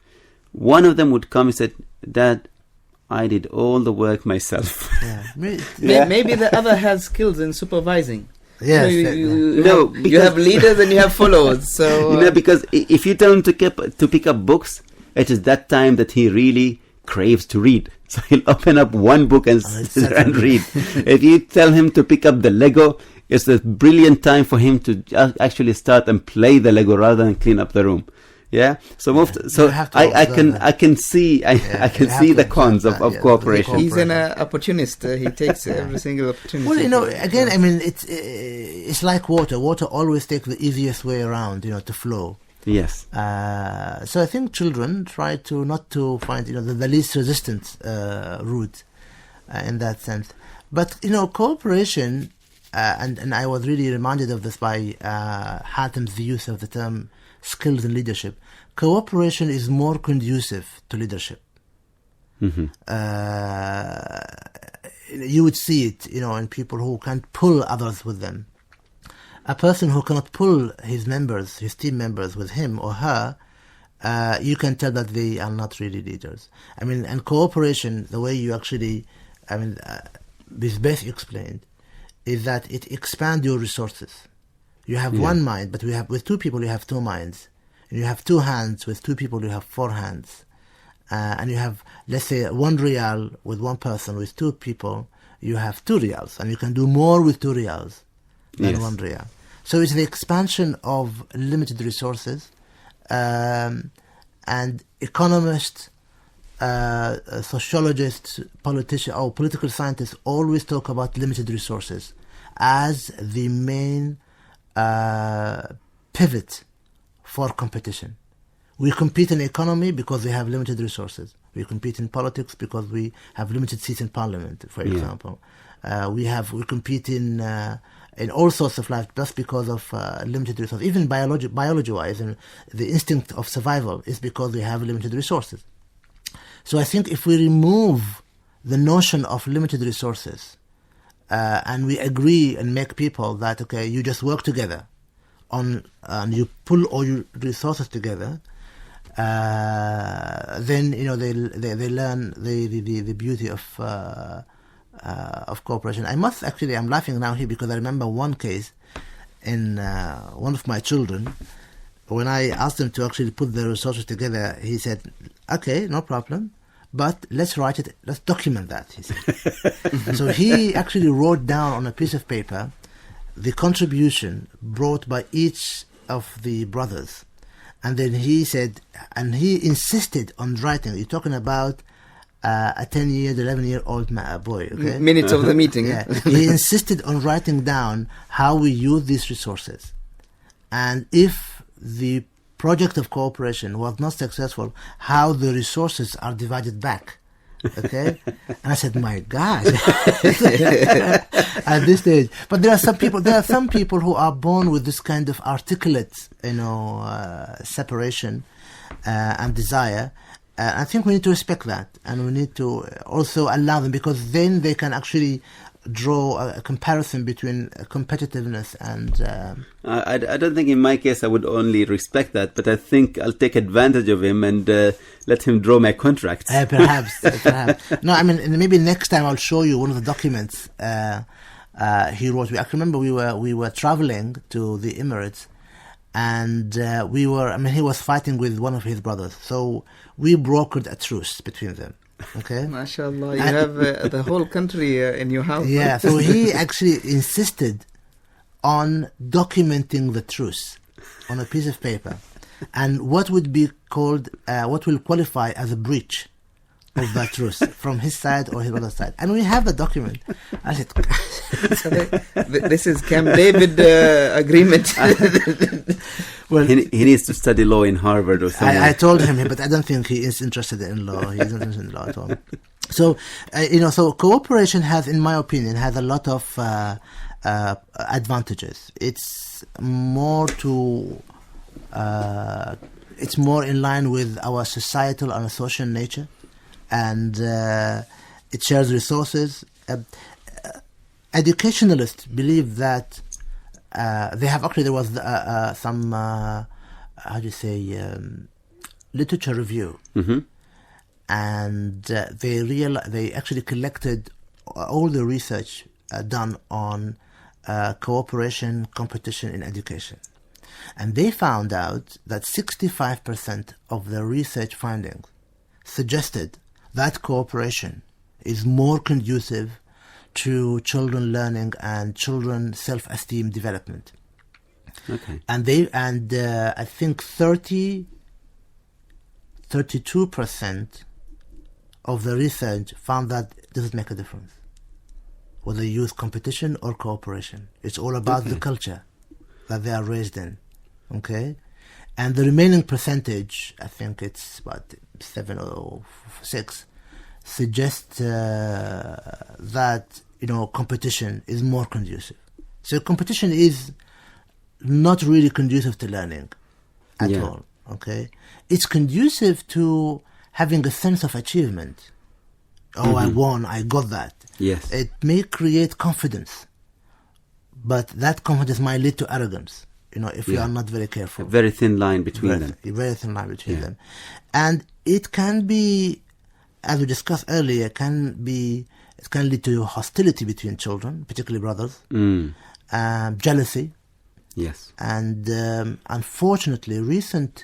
one of them would come and say, Dad, I did all the work myself. Maybe the other has skills in supervising. Yes. You have leaders and you have followers. So because if you tell him to pick up books, it is that time that he really craves to read. So he'll open up one book and read. If you tell him to pick up the Lego, it's a brilliant time for him to actually start and play the Lego rather than clean up the room. Yeah. So I can see the cons of cooperation. He's an opportunist. He takes every single opportunity. Well, again, I mean, it's like water. Water always takes the easiest way around, to flow. Yes. So I think children try to not to find the least resistant route in that sense. But cooperation, and I was really reminded of this by Hatem's use of the term skills in leadership. Cooperation is more conducive to leadership. Mm-hmm. You would see it, in people who can pull others with them. A person who cannot pull his team members with him or her, you can tell that they are not really leaders. I mean, and cooperation, the way you actually, this best explained, is that it expands your resources. You have one mind, but with two people you have two minds. And you have two hands, with two people you have four hands. And you have, let's say, 1 riyal with one person, with two people, you have 2 riyals. And you can do more with 2 riyals than 1 riyal. So it's the expansion of limited resources. And economists, sociologists, politicians, or political scientists always talk about limited resources as the main pivot for competition. We compete in the economy because we have limited resources. We compete in politics because we have limited seats in parliament, for example. We compete in all sorts of life just because of limited resources. Even biology-wise, and the instinct of survival is because we have limited resources. So I think if we remove the notion of limited resources and we agree and make people that, okay, you just work together and you pull all your resources together, then they learn the beauty of cooperation. I'm laughing now here because I remember one case in one of my children. When I asked him to actually put the resources together, he said, "Okay, no problem, but let's document that," he said. So he actually wrote down on a piece of paper the contribution brought by each of the brothers. And then he said, and he insisted on writing. You're talking about a 10-year, 11-year-old boy, okay? Minutes of the meeting. Yeah. He insisted on writing down how we use these resources. And if the project of cooperation was not successful, how the resources are divided back. Okay, and I said, "My God!" At this stage, but there are some people who are born with this kind of articulate, separation and desire. I think we need to respect that, and we need to also allow them, because then they can actually draw a comparison between competitiveness and I don't think in my case I would only respect that, but I think I'll take advantage of him and let him draw my contracts. Perhaps. No, I mean, maybe next time I'll show you one of the documents he wrote. I remember we were traveling to the Emirates, and he was fighting with one of his brothers, so we brokered a truce between them. Okay, MashaAllah, you have the whole country in your house. Yeah, so he actually insisted on documenting the truce on a piece of paper, and what would be called, what will qualify as a breach of that truce from his side or his other side. And we have the document. I said, this is Camp David agreement. Well, he needs to study law in Harvard or something. I told him, but I don't think he is interested in law. He isn't interested in law at all. So, so cooperation has, in my opinion, has a lot of advantages. It's more to it's more in line with our societal and social nature, and it shares resources. Educationalists believe that there was some literature review, and they actually collected all the research done on cooperation, competition in education. And they found out that 65% of the research findings suggested that cooperation is more conducive to children learning and children self-esteem development. Okay. And I think 32% of the research found that it doesn't make a difference whether you use competition or cooperation. It's all about the culture that they are raised in. Okay? And the remaining percentage, I think it's about 7 or 6, suggests that competition is more conducive. So competition is not really conducive to learning at all. Okay? It's conducive to having a sense of achievement. Oh, I won, I got that. Yes. It may create confidence, but that confidence might lead to arrogance, if you are not very careful. A very thin line between them. A very thin line between them. And it can be, as we discussed earlier, it can lead to hostility between children, particularly brothers, jealousy. Yes. And unfortunately, recent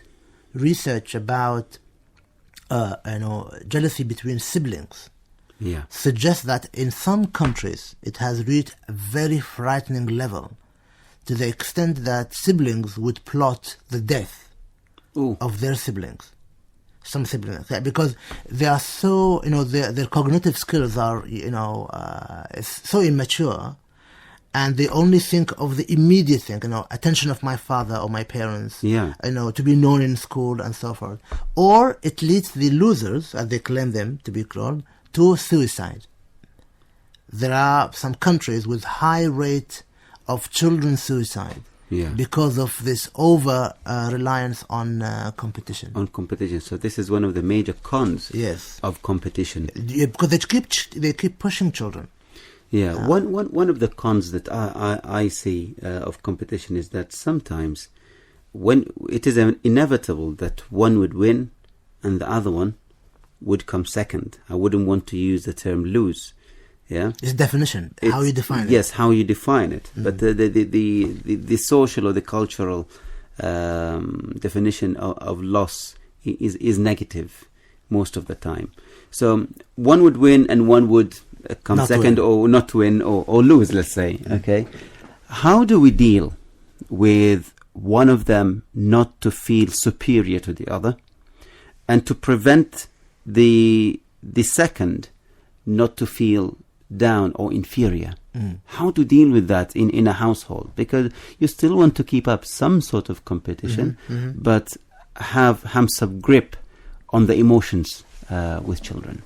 research about jealousy between siblings suggests that in some countries it has reached a very frightening level, to the extent that siblings would plot the death of their siblings. Some siblings, because they are so, their cognitive skills are, so immature, and they only think of the immediate thing, attention of my father or my parents, to be known in school and so forth. Or it leads the losers, as they claim them to be called, to suicide. There are some countries with high rate of children suicide because of this over reliance on competition. On competition. So this is one of the major cons of competition. Because they keep pushing children. Yeah, one of the cons that I see of competition is that sometimes when it is inevitable that one would win and the other one would come second. I wouldn't want to use the term lose. Yeah, it's definition. How you define it. Yes, how you define it. But the social or the cultural definition of loss is negative most of the time. So one would win and one would come not second or not win or lose, let's say. Okay, how do we deal with one of them not to feel superior to the other, and to prevent the second not to feel down or inferior? How to deal with that in a household? Because you still want to keep up some sort of competition, but have some grip on the emotions with children.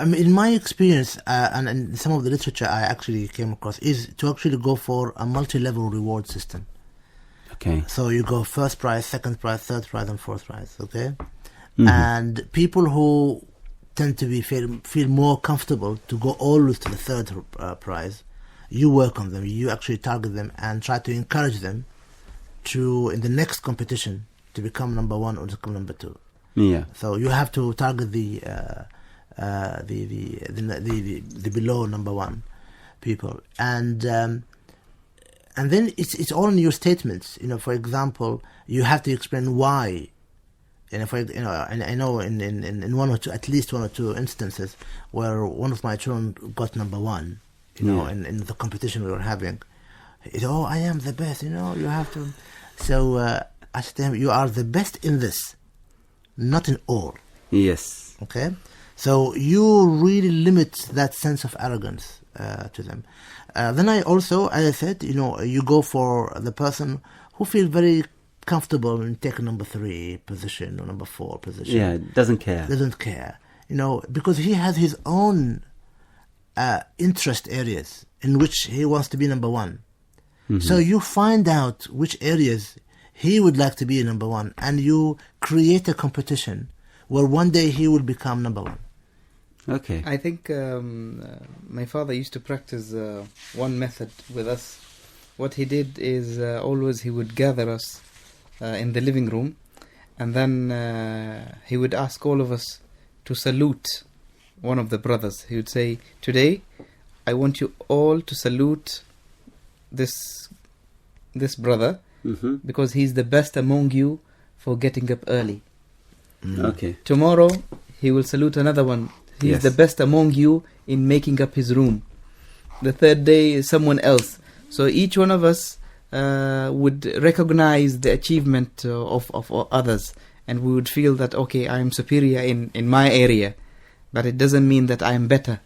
In my experience, and in some of the literature I actually came across, is to actually go for a multi-level reward system. Okay. So you go first prize, second prize, third prize, and fourth prize. Okay. And people who tend to feel more comfortable to go always to the third prize, you work on them. You actually target them and try to encourage them to, in the next competition, to become number one or to become number two. Yeah. So you have to target the below number one people, and then it's all in your statements. For example, you have to explain why. And and I know in one or two, at least one or two instances where one of my children got number one. In the competition we were having, I am the best. You have to. So I said to him, you are the best in this, not in all. Yes. Okay. So you really limit that sense of arrogance to them. Then I also, as I said, you go for the person who feels very comfortable in taking number 3 position or number 4 position. Yeah, doesn't care. Because he has his own interest areas in which he wants to be number 1. So you find out which areas he would like to be number one, and you create a competition where one day he will become number one. Okay. I think my father used to practice one method with us. What he did is always he would gather us in the living room, and then he would ask all of us to salute one of the brothers. He would say, "Today, I want you all to salute this brother because he's the best among you for getting up early. Okay. Tomorrow, he will salute another one. He's the best among you in making up his room. The third day is someone else." So each one of us would recognize the achievement of others, and we would feel that, okay, I am superior in my area, but it doesn't mean that I am better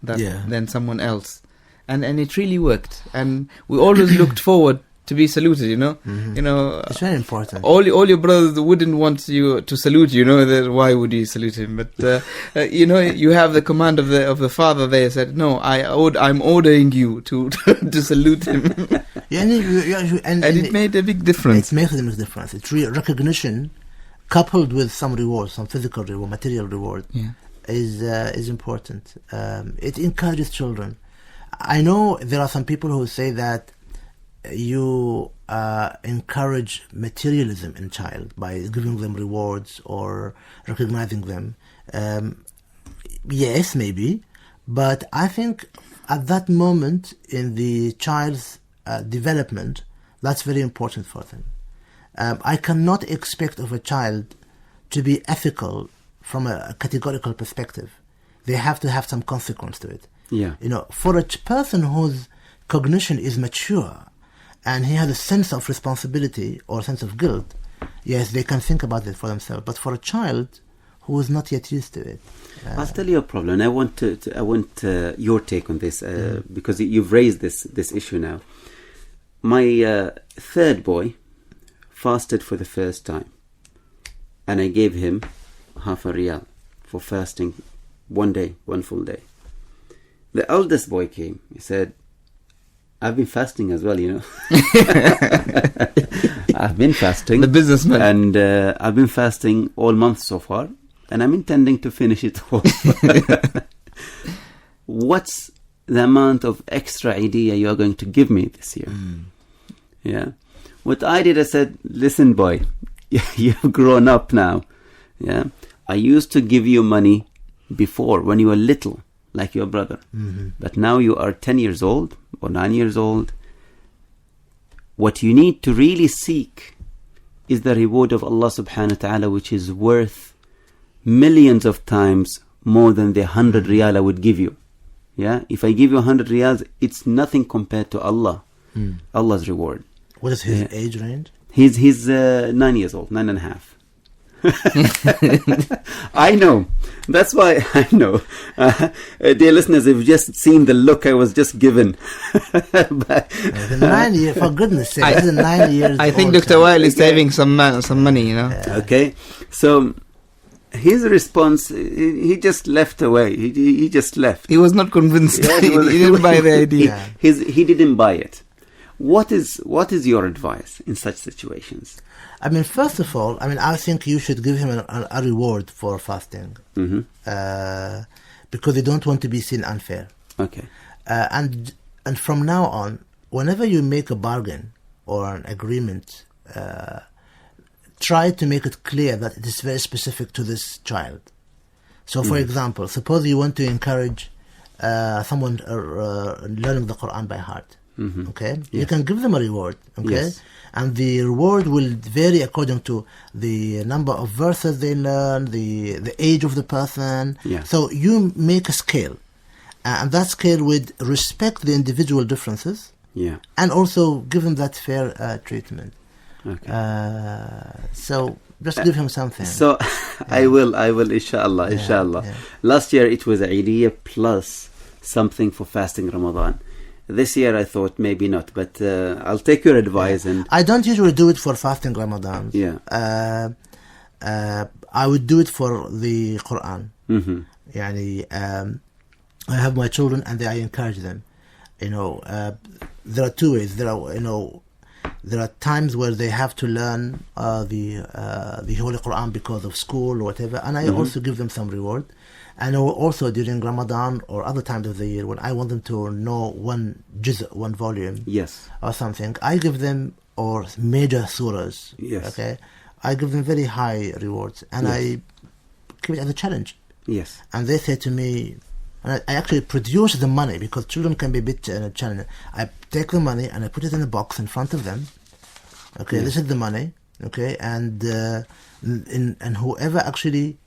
than someone else. And it really worked, and we always looked forward to be saluted, you know. You know, it's very important. All your brothers wouldn't want you to salute, you know. That why would you salute him? But you know, you have the command of the father there. Said, "No, I'm ordering you to salute him." And it made a big difference. It makes a big difference. It's real recognition, coupled with some reward, some physical reward, material reward, is important. It encourages children. I know there are some people who say that you encourage materialism in child by giving them rewards or recognizing them. Yes, maybe, but I think at that moment in the child's development, that's very important for them. I cannot expect of a child to be ethical from a categorical perspective. They have to have some consequence to it. Yeah. You know, for a person whose cognition is mature and he has a sense of responsibility or a sense of guilt, yes, they can think about it for themselves. But for a child who is not yet used to it, I'll tell you a problem. I want your take on this because you've raised this issue now. My third boy fasted for the first time, and I gave him half a riyal for fasting one full day. The eldest boy came. He said, "I've been fasting as well, you know." I've been fasting. The businessman. And I've been fasting all month so far, and I'm intending to finish it all. What's the amount of extra idea you are going to give me this year? Yeah. What I did, I said, "Listen, boy, you've grown up now. Yeah. I used to give you money before when you were little, like your brother. But now you are 10 years old or 9 years old. What you need to really seek is the reward of Allah subhanahu wa ta'ala, which is worth millions of times more than the 100 riyal I would give you. Yeah, if I give you 100 riyals, it's nothing compared to Allah, Allah's reward." What is his age range? He's 9 years old, 9.5. I know. That's why I know. Dear listeners, you've just seen the look I was just given. 9 years, for goodness sake, this is 9 years I think old Dr. Weil is saving some money, you know. Okay, so his response, he just left away. He just left. He was not convinced. Yeah, he didn't buy the idea. He didn't buy it. What is your advice in such situations? I mean, first of all, I think you should give him a reward for fasting, because you don't want to be seen unfair. Okay. And from now on, whenever you make a bargain or an agreement, try to make it clear that it is very specific to this child. So, for example, suppose you want to encourage someone learning the Quran by heart. Okay, you can give them a reward. Okay, and the reward will vary according to the number of verses they learn, the age of the person. So you make a scale, and that scale would respect the individual differences. And also give them that fair treatment. Okay. So just give him something. So I will, inshallah. Last year it was Eidiyah plus something for fasting Ramadan. This year I thought maybe not, but I'll take your advice. And I don't usually do it for fasting Ramadan. I would do it for the Quran. I have my children and I encourage them. There are two ways. There are, There are times where they have to learn the Holy Quran because of school or whatever, and I also give them some reward. And also during Ramadan or other times of the year, when I want them to know one volume, or something, I give them, or major surahs. Okay, I give them very high rewards, and I keep it as a challenge. And they say to me, and I actually produce the money, because children can be a bit challenging. I take the money and I put it in a box in front of them. Okay, this is the money. Okay, and whoever actually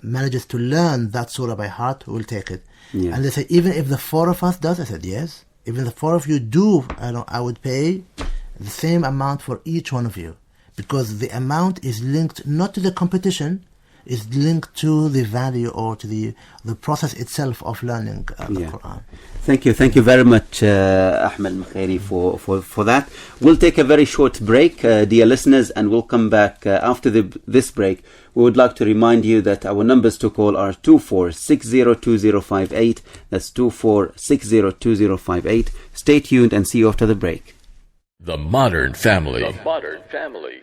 manages to learn that surah by heart will take it. And they say, even if the four of us does, I said, yes. Even the four of you do, I would pay the same amount for each one of you, because the amount is linked not to the competition, is linked to the value or to the process itself of learning the Quran. Thank you very much, Ahmed Makhairi, for that. We'll take a very short break, dear listeners, and we'll come back after this break. We would like to remind you that our numbers to call are 24602058. That's 24602058. Stay tuned and see you after the break. The Modern Family.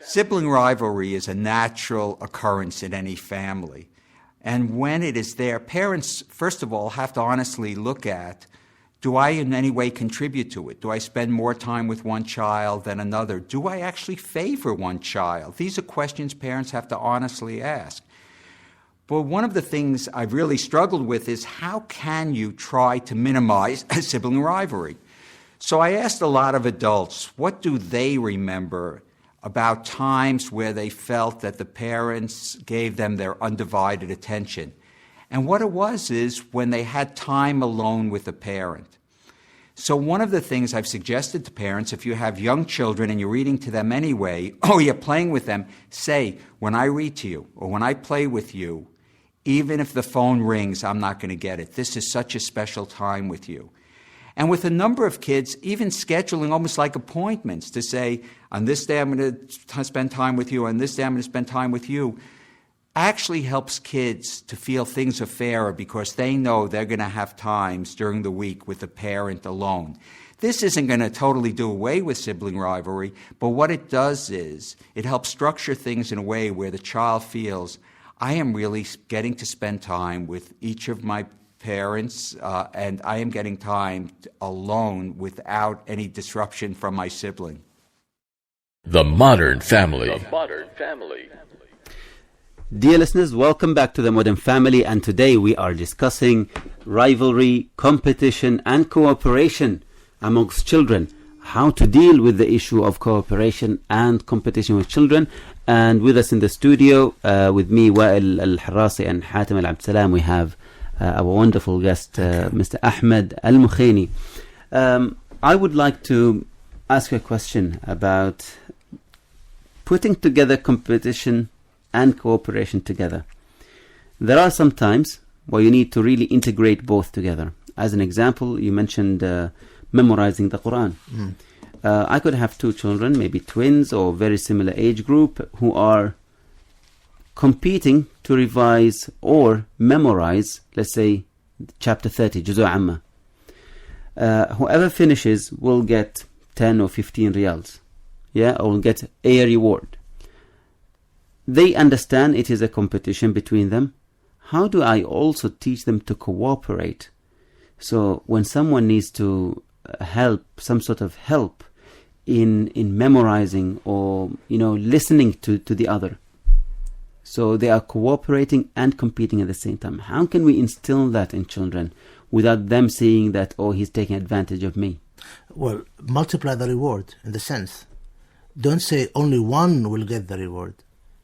Sibling rivalry is a natural occurrence in any family. And when it is there, parents, first of all, have to honestly look at, do I in any way contribute to it? Do I spend more time with one child than another? Do I actually favor one child? These are questions parents have to honestly ask. But one of the things I've really struggled with is, how can you try to minimize a sibling rivalry? So I asked a lot of adults, what do they remember about times where they felt that the parents gave them their undivided attention? And what it was is when they had time alone with the parent. So one of the things I've suggested to parents, if you have young children and you're reading to them anyway, or you're playing with them, say, when I read to you or when I play with you, even if the phone rings, I'm not going to get it. This is such a special time with you. And with a number of kids, even scheduling almost like appointments to say, on this day I'm going to spend time with you, on this day I'm going to spend time with you, actually helps kids to feel things are fairer, because they know they're going to have times during the week with the parent alone. This isn't going to totally do away with sibling rivalry, but what it does is it helps structure things in a way where the child feels, I am really getting to spend time with each of my parents, and I am getting time alone without any disruption from my sibling. The Modern Family. Dear listeners, welcome back to The Modern Family, and today we are discussing rivalry, competition and cooperation amongst children. How to deal with the issue of cooperation and competition with children. And with us in the studio, with me, Wa'il Al-Harrasi and Hatem Al-Abdsalam, we have our wonderful guest, Mr. Ahmed Al-Mukhaini. I would like to ask you a question about putting together competition and cooperation together. There are some times where you need to really integrate both together. As an example, you mentioned memorizing the Quran. I could have two children, maybe twins or very similar age group, who are competing to revise or memorize, let's say, chapter 30, Juzu Amma. Whoever finishes will get 10 or 15 riyals, or will get a reward. They understand it is a competition between them. How do I also teach them to cooperate? So when someone needs to help, some sort of help in memorizing or listening to the other, so they are cooperating and competing at the same time. How can we instill that in children without them seeing that, oh, he's taking advantage of me? Well, multiply the reward in the sense. Don't say only one will get the reward.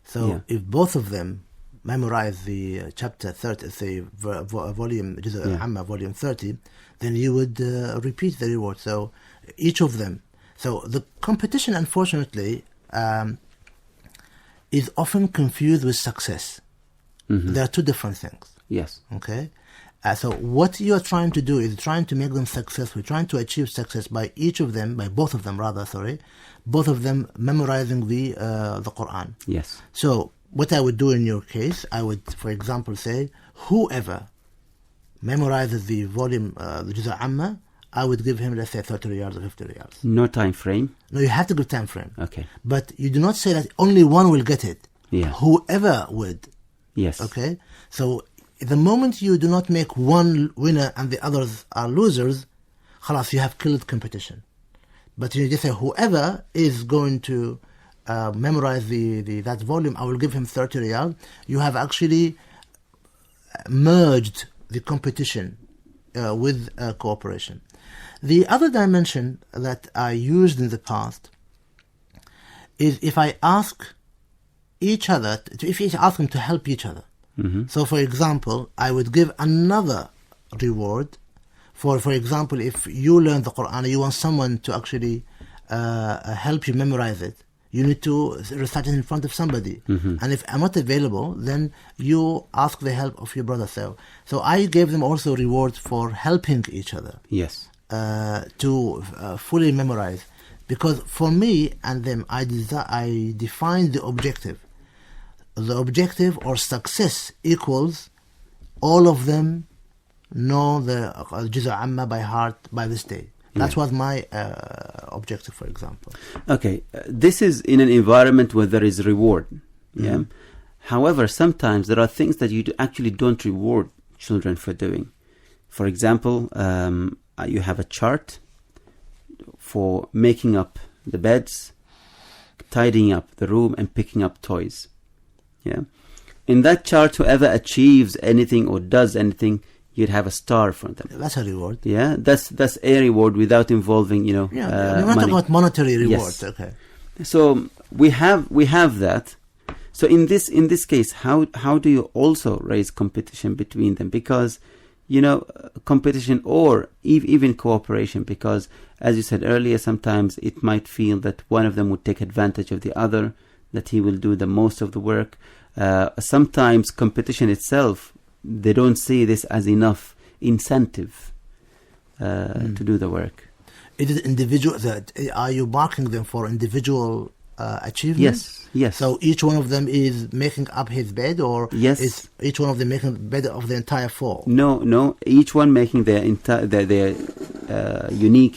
So if both of them memorize the chapter 30, say volume Juz' Amma, volume 30, then you would repeat the reward. So each of them. So the competition, unfortunately, is often confused with success. There are two different things. Yes. Okay. So what you are trying to do is trying to make them successful, trying to achieve success by both of them memorizing the Quran. Yes. So what I would do in your case, I would, for example, say, whoever memorizes the volume, the Juz' Amma, I would give him, let's say, 30 riyals or 50 riyals. No time frame? No, you have to give time frame. Okay. But you do not say that only one will get it. Yeah. Whoever would. Yes. Okay? So the moment you do not make one winner and the others are losers, khalas, you have killed competition. But you just say, whoever is going to memorize that volume, I will give him 30 riyal. You have actually merged the competition with cooperation. The other dimension that I used in the past is if I ask each other, if you ask them to help each other. Mm-hmm. So, for example, I would give another reward for example, if you learn the Quran and you want someone to actually help you memorize it, you need to recite it in front of somebody. Mm-hmm. And if I'm not available, then you ask the help of your brother. So I gave them also rewards for helping each other. Yes. To fully memorize. Because for me and them, I defined the objective. The objective or success equals all of them know the Juz' Amma by heart by this day. That was my objective, for example. Okay, this is in an environment where there is reward. Yeah. Mm-hmm. However, sometimes there are things that you actually don't reward children for doing. For example, you have a chart for making up the beds, tidying up the room, and picking up toys. Yeah. In that chart, whoever achieves anything or does anything, you'd have a star for them. That's a reward. Yeah, that's a reward without involving, we're not talking money. about monetary reward. Yes. Okay. So we have that. So in this case, how do you also raise competition between them? Because competition or even cooperation. Because as you said earlier, sometimes it might feel that one of them would take advantage of the other, that he will do the most of the work. Sometimes competition itself, they don't see this as enough incentive to do the work. It is individual. Are you marking them for individual achievements? Yes. So each one of them is making up his bed, or is each one of them making the bed of the entire four? No. Each one making their unique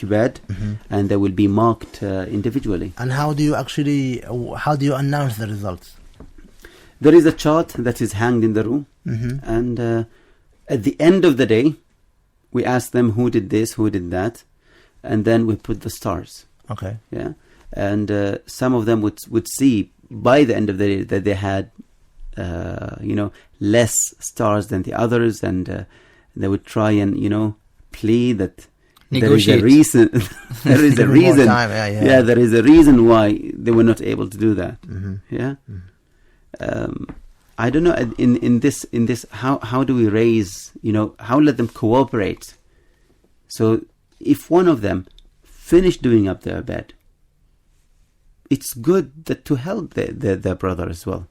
bed, mm-hmm. and they will be marked individually. And how do you announce the results? There is a chart that is hanged in the room, mm-hmm. and at the end of the day, we ask them who did this, who did that, and then we put the stars. Okay. Yeah, and some of them would see by the end of the day that they had, less stars than the others, and they would try and plead that negotiate. There is a reason. There is a reason. Time, yeah, there is a reason why they were not able to do that. Mm-hmm. Yeah. Mm-hmm. I don't know. In this, how do we raise? How let them cooperate? So if one of them finish doing up their bed, it's good to help their brother as well,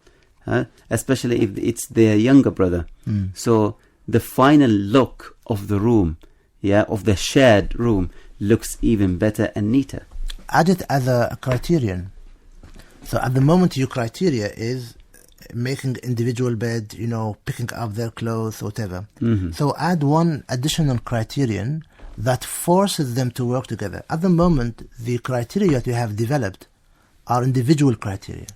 especially if it's their younger brother. Mm. So the final look of the room, of the shared room, looks even better and neater. Add it as a criterion. So at the moment, your criteria is making individual bed, picking up their clothes, whatever. Mm-hmm. So add one additional criterion that forces them to work together. At the moment, the criteria that you have developed are individual criteria.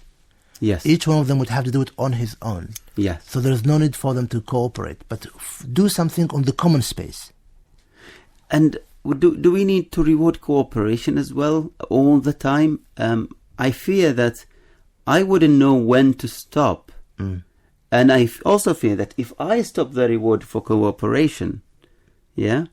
Yes. Each one of them would have to do it on his own. Yes. So there is no need for them to cooperate, but do something on the common space. And do we need to reward cooperation as well all the time? I fear that I wouldn't know when to stop. Mm. And I also fear that if I stop the reward for cooperation, they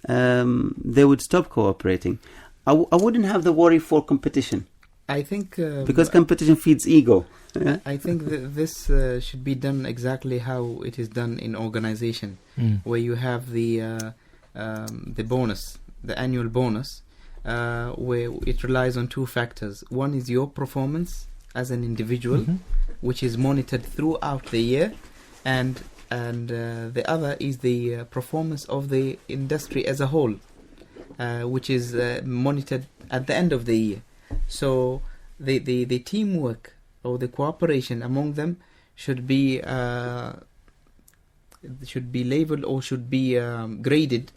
would stop cooperating. I wouldn't have the worry for competition. I think... because competition feeds ego. Yeah? I think this should be done exactly how it is done in organization, where you have the bonus, the annual bonus, where it relies on two factors. One is your performance as an individual, mm-hmm. which is monitored throughout the year, and the other is the performance of the industry as a whole, which is monitored at the end of the year. So the teamwork or the cooperation among them should be labeled or should be graded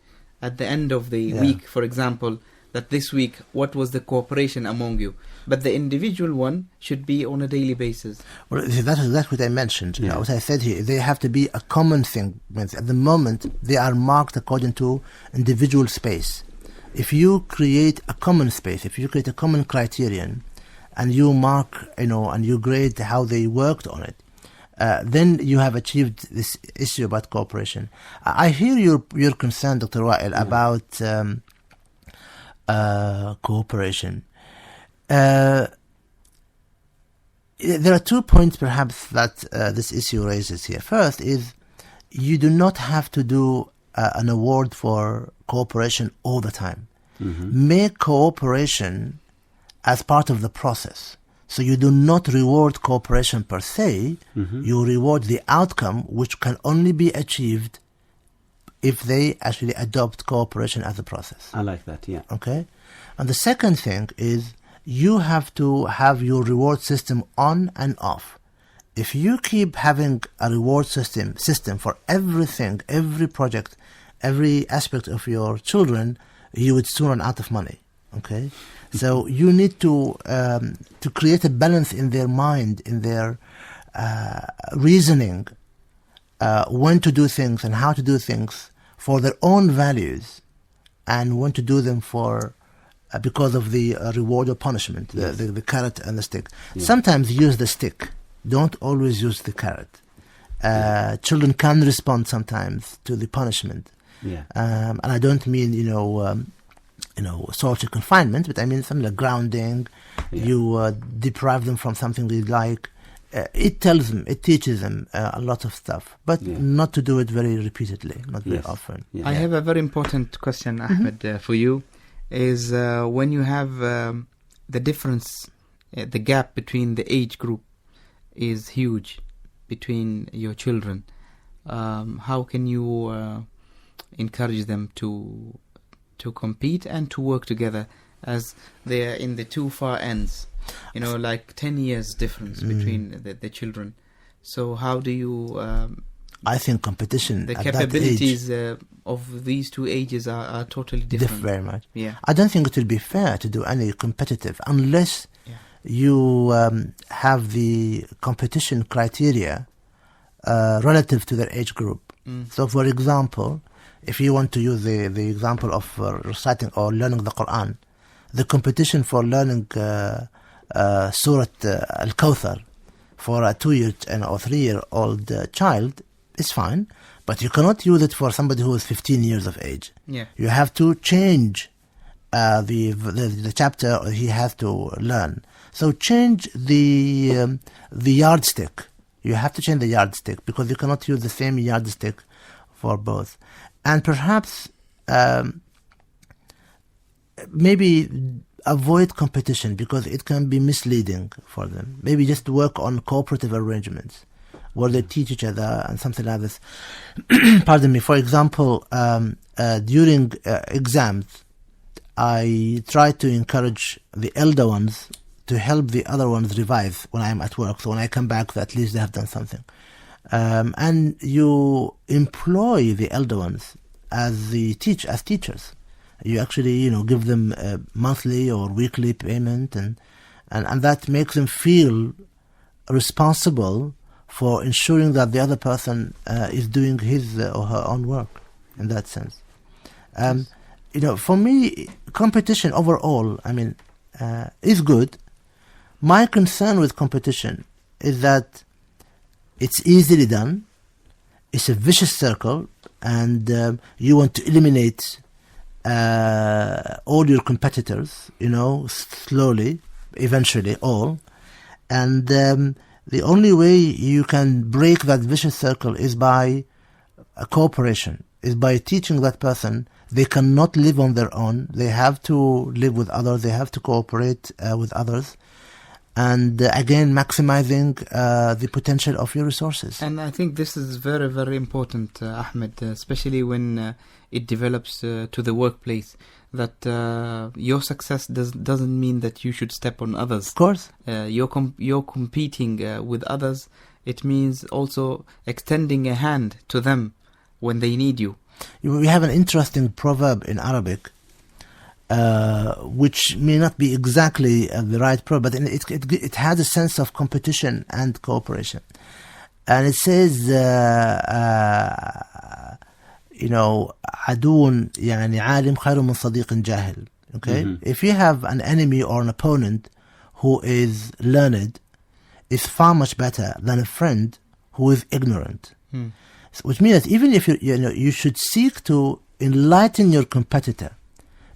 at the end of the week, for example, that this week, what was the cooperation among you? But the individual one should be on a daily basis. Well, that's what I mentioned. What I said here, they have to be a common thing. At the moment, they are marked according to individual space. If you create a common space, if you create a common criterion, and you mark, and you grade how they worked on it, then you have achieved this issue about cooperation. I hear your concern, Dr. Wa'il, about cooperation. There are 2 points perhaps that this issue raises here. First is, you do not have to do an award for cooperation all the time. Make cooperation as part of the process. So you do not reward cooperation per se, you reward the outcome, which can only be achieved if they actually adopt cooperation as a process. I like that, yeah. Okay? And the second thing is, you have to have your reward system on and off. If you keep having a reward system for everything, every project, every aspect of your children, you would soon run out of money. Okay? So you need to create a balance in their mind, in their reasoning, when to do things and how to do things for their own values, and when to do them for because of the reward or punishment, the carrot and the stick. Sometimes use the stick. Don't always use the carrot. Children can respond sometimes to the punishment. And I don't mean, solitary confinement, but I mean something like grounding. You deprive them from something they like. It tells them, it teaches them a lot of stuff, but not to do it very repeatedly, not very often. I have a very important question, Ahmed, for you. Is when you have the difference, the gap between the age group is huge between your children. How can you encourage them to compete and to work together, as they are in the two far ends? Like 10 years difference between the children. So how do you... I think competition the at capabilities that age, of these two ages are totally different. very much. Yeah. I don't think it will be fair to do any competitive unless you have the competition criteria relative to their age group. So, for example, if you want to use the example of reciting or learning the Quran, the competition for learning Surah Al-Kawthar for a 2-year or 3-year-old child is fine, but you cannot use it for somebody who is 15 years of age. You have to change the chapter he has to learn. So change the yardstick. You have to change the yardstick, because you cannot use the same yardstick for both. And perhaps maybe avoid competition, because it can be misleading for them. Maybe just work on cooperative arrangements where they teach each other and something like this. Pardon me. For example, during exams, I try to encourage the elder ones to help the other ones revise when I'm at work. So when I come back, at least they have done something. And you employ the elder ones as teachers. You actually, give them monthly or weekly payment, and that makes them feel responsible for ensuring that the other person is doing his or her own work in that sense. For me, competition overall, is good. My concern with competition is that it's easily done, it's a vicious circle, and you want to eliminate all your competitors, slowly, eventually all. And the only way you can break that vicious circle is by cooperation, is by teaching that person they cannot live on their own. They have to live with others. They have to cooperate with others. And again, maximizing the potential of your resources. And I think this is very, very important, Ahmed, especially when it develops to the workplace, that your success doesn't mean that you should step on others. Of course. You're competing with others. It means also extending a hand to them when they need you. We have an interesting proverb in Arabic, which may not be exactly the right proverb, but it has a sense of competition and cooperation. And it says, عدو يعني عالم خير من صديق جاهل. Okay? Mm-hmm. If you have an enemy or an opponent who is learned, it's far much better than a friend who is ignorant. Which means that even if you should seek to enlighten your competitor,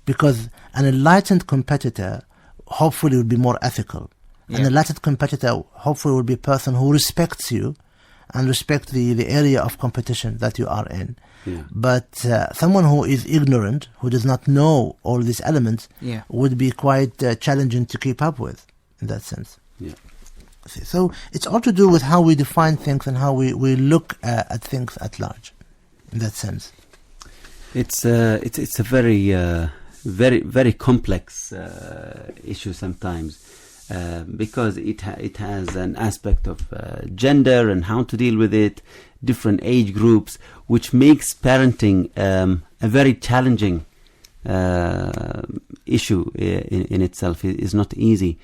because an enlightened competitor hopefully will be more ethical. Yeah. An enlightened competitor hopefully will be a person who respects you and respects the area of competition that you are in. Yeah. But someone who is ignorant, who does not know all these elements, would be quite challenging to keep up with in that sense. Yeah. So it's all to do with how we define things and how we look at things at large, in that sense. It's a very very complex issue sometimes, because it has an aspect of gender and how to deal with it, different age groups, which makes parenting a very challenging issue in itself. It is not easy.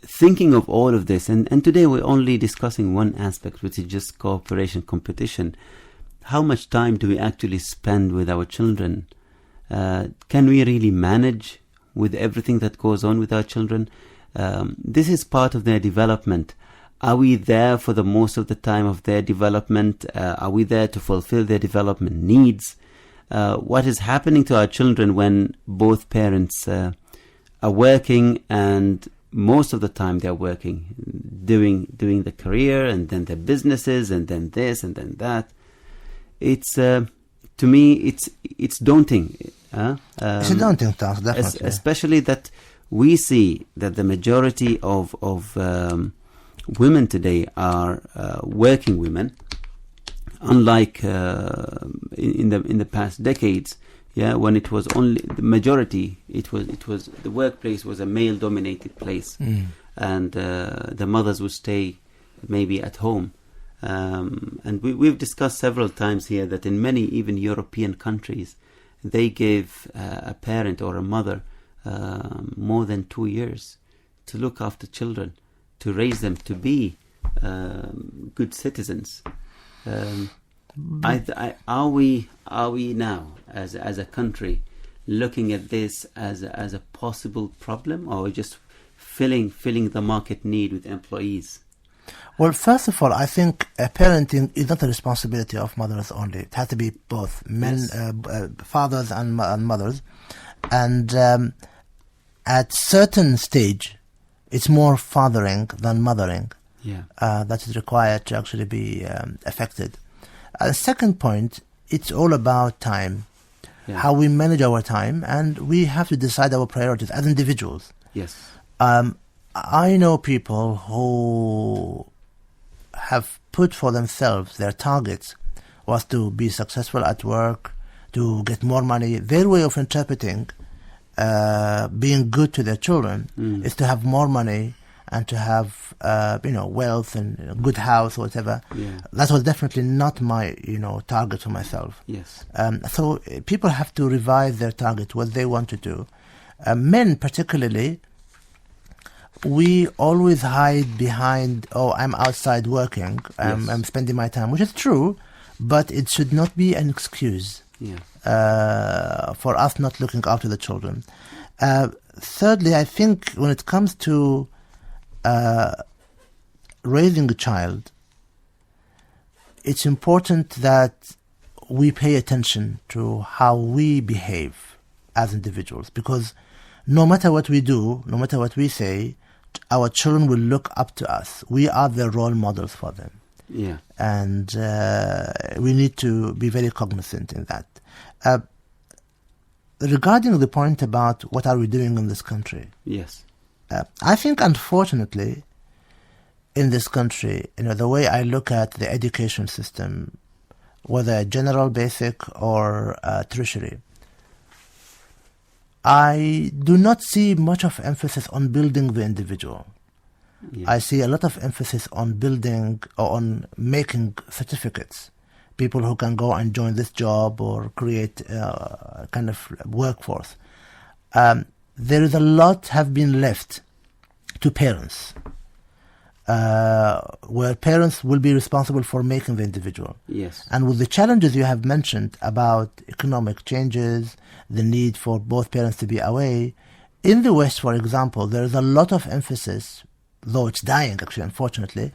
Thinking of all of this, and today we're only discussing one aspect, which is just cooperation, competition. How much time do we actually spend with our children? Can we really manage with everything that goes on with our children? This is part of their development. Are we there for the most of the time of their development? Are we there to fulfill their development needs? What is happening to our children when both parents are working, and most of the time they're working, doing the career, and then their businesses, and then this, and then that? It's to me, it's daunting. It's a daunting task, definitely. Especially that we see that the majority of women today are working women, unlike in the past decades. Yeah, when it was only the majority, it was the workplace was a male-dominated place, and the mothers would stay maybe at home. And we've discussed several times here that in many even European countries, they give a parent or a mother more than 2 years to look after children, to raise them to be good citizens. Are we now as a country looking at this as a possible problem, or just filling the market need with employees? Well, first of all, I think parenting is not a responsibility of mothers only. It has to be both men, fathers and mothers. And at certain stage, it's more fathering than mothering that is required to actually be affected. The second point, it's all about time, how we manage our time, and we have to decide our priorities as individuals. Yes. I know people who have put for themselves, their targets was to be successful at work, to get more money. Their way of interpreting being good to their children is to have more money and to have wealth and a good house or whatever. Yeah. That was definitely not my target for myself. Yes. So people have to revise their target, what they want to do. Men particularly, we always hide behind, I'm outside working, I'm spending my time, which is true, but it should not be an excuse for us not looking after the children. Thirdly, I think when it comes to raising a child, it's important that we pay attention to how we behave as individuals, because no matter what we do, no matter what we say, our children will look up to us. We are the role models for them. Yeah. And we need to be very cognizant in that. Regarding the point about what are we doing in this country? Yes. I think, unfortunately, in this country, the way I look at the education system, whether general, basic, or tertiary, I do not see much of emphasis on building the individual. Yeah. I see a lot of emphasis on building or on making certificates, people who can go and join this job or create kind of workforce. There is a lot have been left to parents, where parents will be responsible for making the individual. Yes. And with the challenges you have mentioned about economic changes, the need for both parents to be away, in the West, for example, there is a lot of emphasis, though it's dying actually, unfortunately,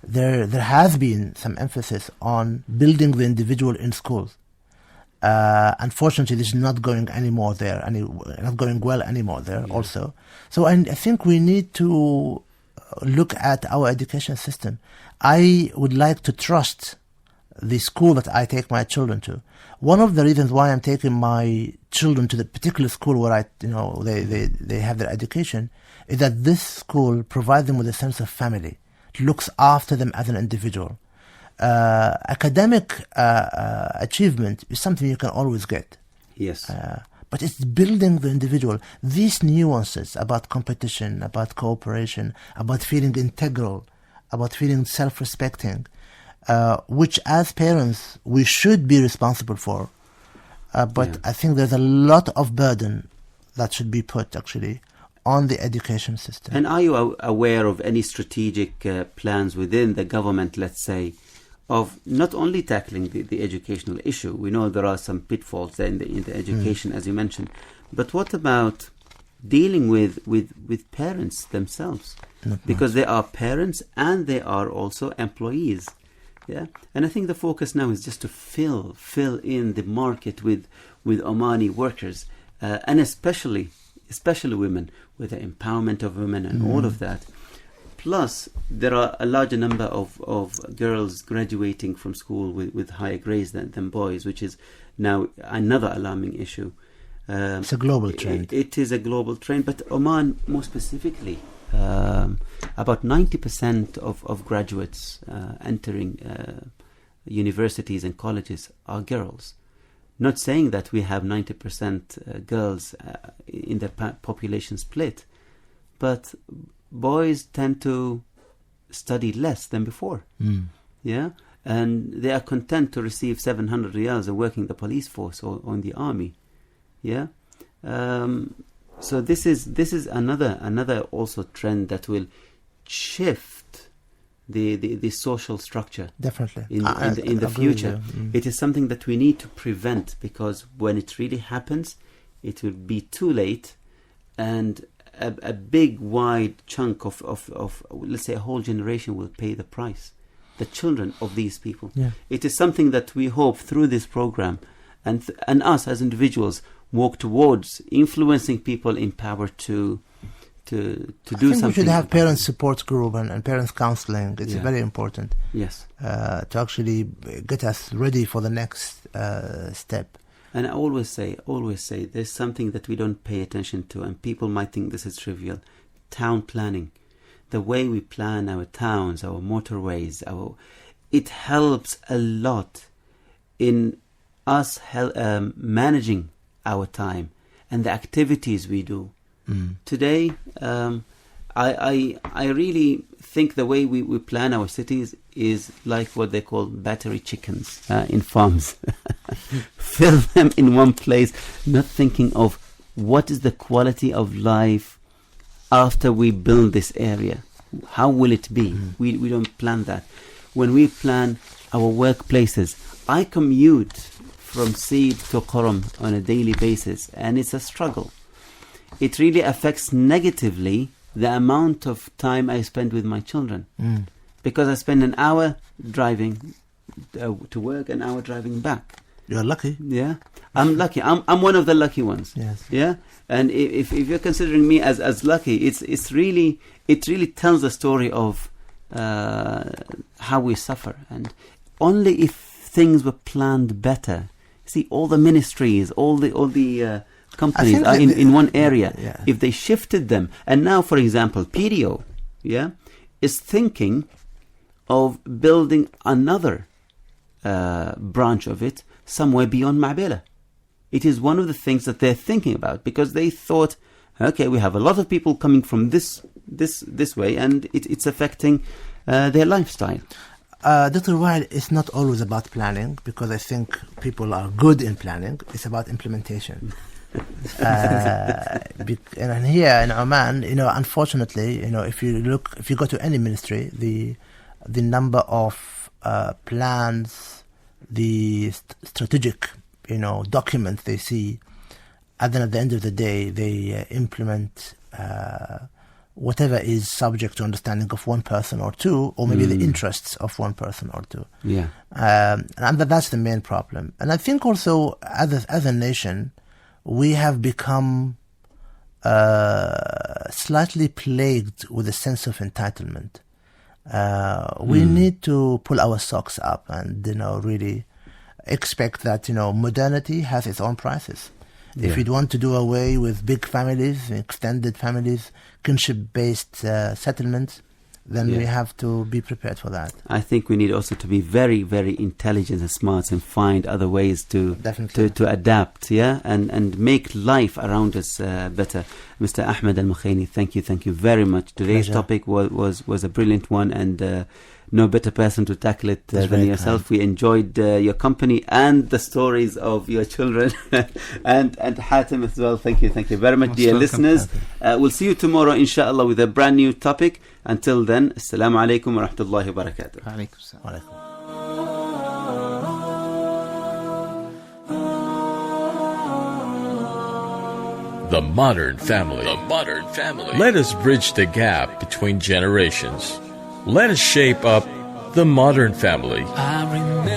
there has been some emphasis on building the individual in schools. Unfortunately, this is not going anymore there, not going well anymore there also. So I think we need to look at our education system. I would like to trust the school that I take my children to. One of the reasons why I'm taking my children to the particular school where they have their education is that this school provides them with a sense of family. It looks after them as an individual. Academic achievement is something you can always get. Yes. But it's building the individual. These nuances about competition, about cooperation, about feeling integral, about feeling self-respecting, which as parents we should be responsible for. But I think there's a lot of burden that should be put actually on the education system. And are you aware of any strategic plans within the government, let's say, of not only tackling the educational issue? We know there are some pitfalls there in the education, as you mentioned, but what about dealing with parents themselves? Because they are parents and they are also employees. Yeah, and I think the focus now is just to fill in the market with Omani workers, and especially women, with the empowerment of women and all of that. Plus, there are a larger number of girls graduating from school with higher grades than boys, which is now another alarming issue. It's a global trend. It is a global trend, but Oman more specifically, about 90% of graduates entering universities and colleges are girls. Not saying that we have 90% girls in the population split, but boys tend to study less than before. Yeah, and they are content to receive 700 riyals and working the police force or in the army. Yeah. So this is another also trend that will shift the social structure. Definitely. In the future. It is something that we need to prevent, because when it really happens, it will be too late, and a big wide chunk of let's say a whole generation will pay the price. The children of these people. Yeah. It is something that we hope through this program and us as individuals walk towards influencing people in power to do something. We should have parents support group and parents counseling. It's very important. Yes. To actually get us ready for the next step. And I always say, there's something that we don't pay attention to, and people might think this is trivial. Town planning. The way we plan our towns, our motorways, it helps a lot in us managing our time and the activities we do. Today, I really think the way we plan our cities is like what they call battery chickens in farms. Fill them in one place, not thinking of what is the quality of life after we build this area. How will it be? We don't plan that. When we plan our workplaces, I commute from Seed to Qurum on a daily basis, and it's a struggle. It really affects negatively the amount of time I spend with my children, because I spend an hour driving to work, an hour driving back. You're lucky. Yeah, I'm lucky. I'm one of the lucky ones. Yes. Yeah, and if you're considering me as lucky, it really tells the story of how we suffer, and only if things were planned better. See, all the ministries, all the companies are in one area. Yeah. If they shifted them, and now, for example, PDO, is thinking of building another branch of it somewhere beyond Ma'bela. It is one of the things that they're thinking about, because they thought, okay, we have a lot of people coming from this way, and it's affecting their lifestyle. Dr. Wild, it's not always about planning, because I think people are good in planning. It's about implementation. And here in Oman, unfortunately, if you go to any ministry, the number of plans, the strategic, documents they see, and then at the end of the day, they implement whatever is subject to understanding of one person or two, or maybe the interests of one person or two. Yeah. And that's the main problem. And I think also, as a nation, we have become slightly plagued with a sense of entitlement. We need to pull our socks up and, really expect that, modernity has its own prices. If we want to do away with big families, extended families, kinship-based settlements, then we have to be prepared for that. I think we need also to be very, very intelligent and smart and find other ways to adapt, and make life around us better. Mr. Ahmed Al-Mukhaini, thank you very much. Today's topic was a brilliant one, and no better person to tackle it than yourself. We enjoyed your company and the stories of your children and Hatem as well. Thank you very much, dear listeners. We'll see you tomorrow, inshallah, with a brand new topic. Until then, Assalamu alaikum wa rahmatullahi wa barakatuh. Alaikum salam. The modern family. The modern family. Let us bridge the gap between generations. Let us shape up the modern family. I remember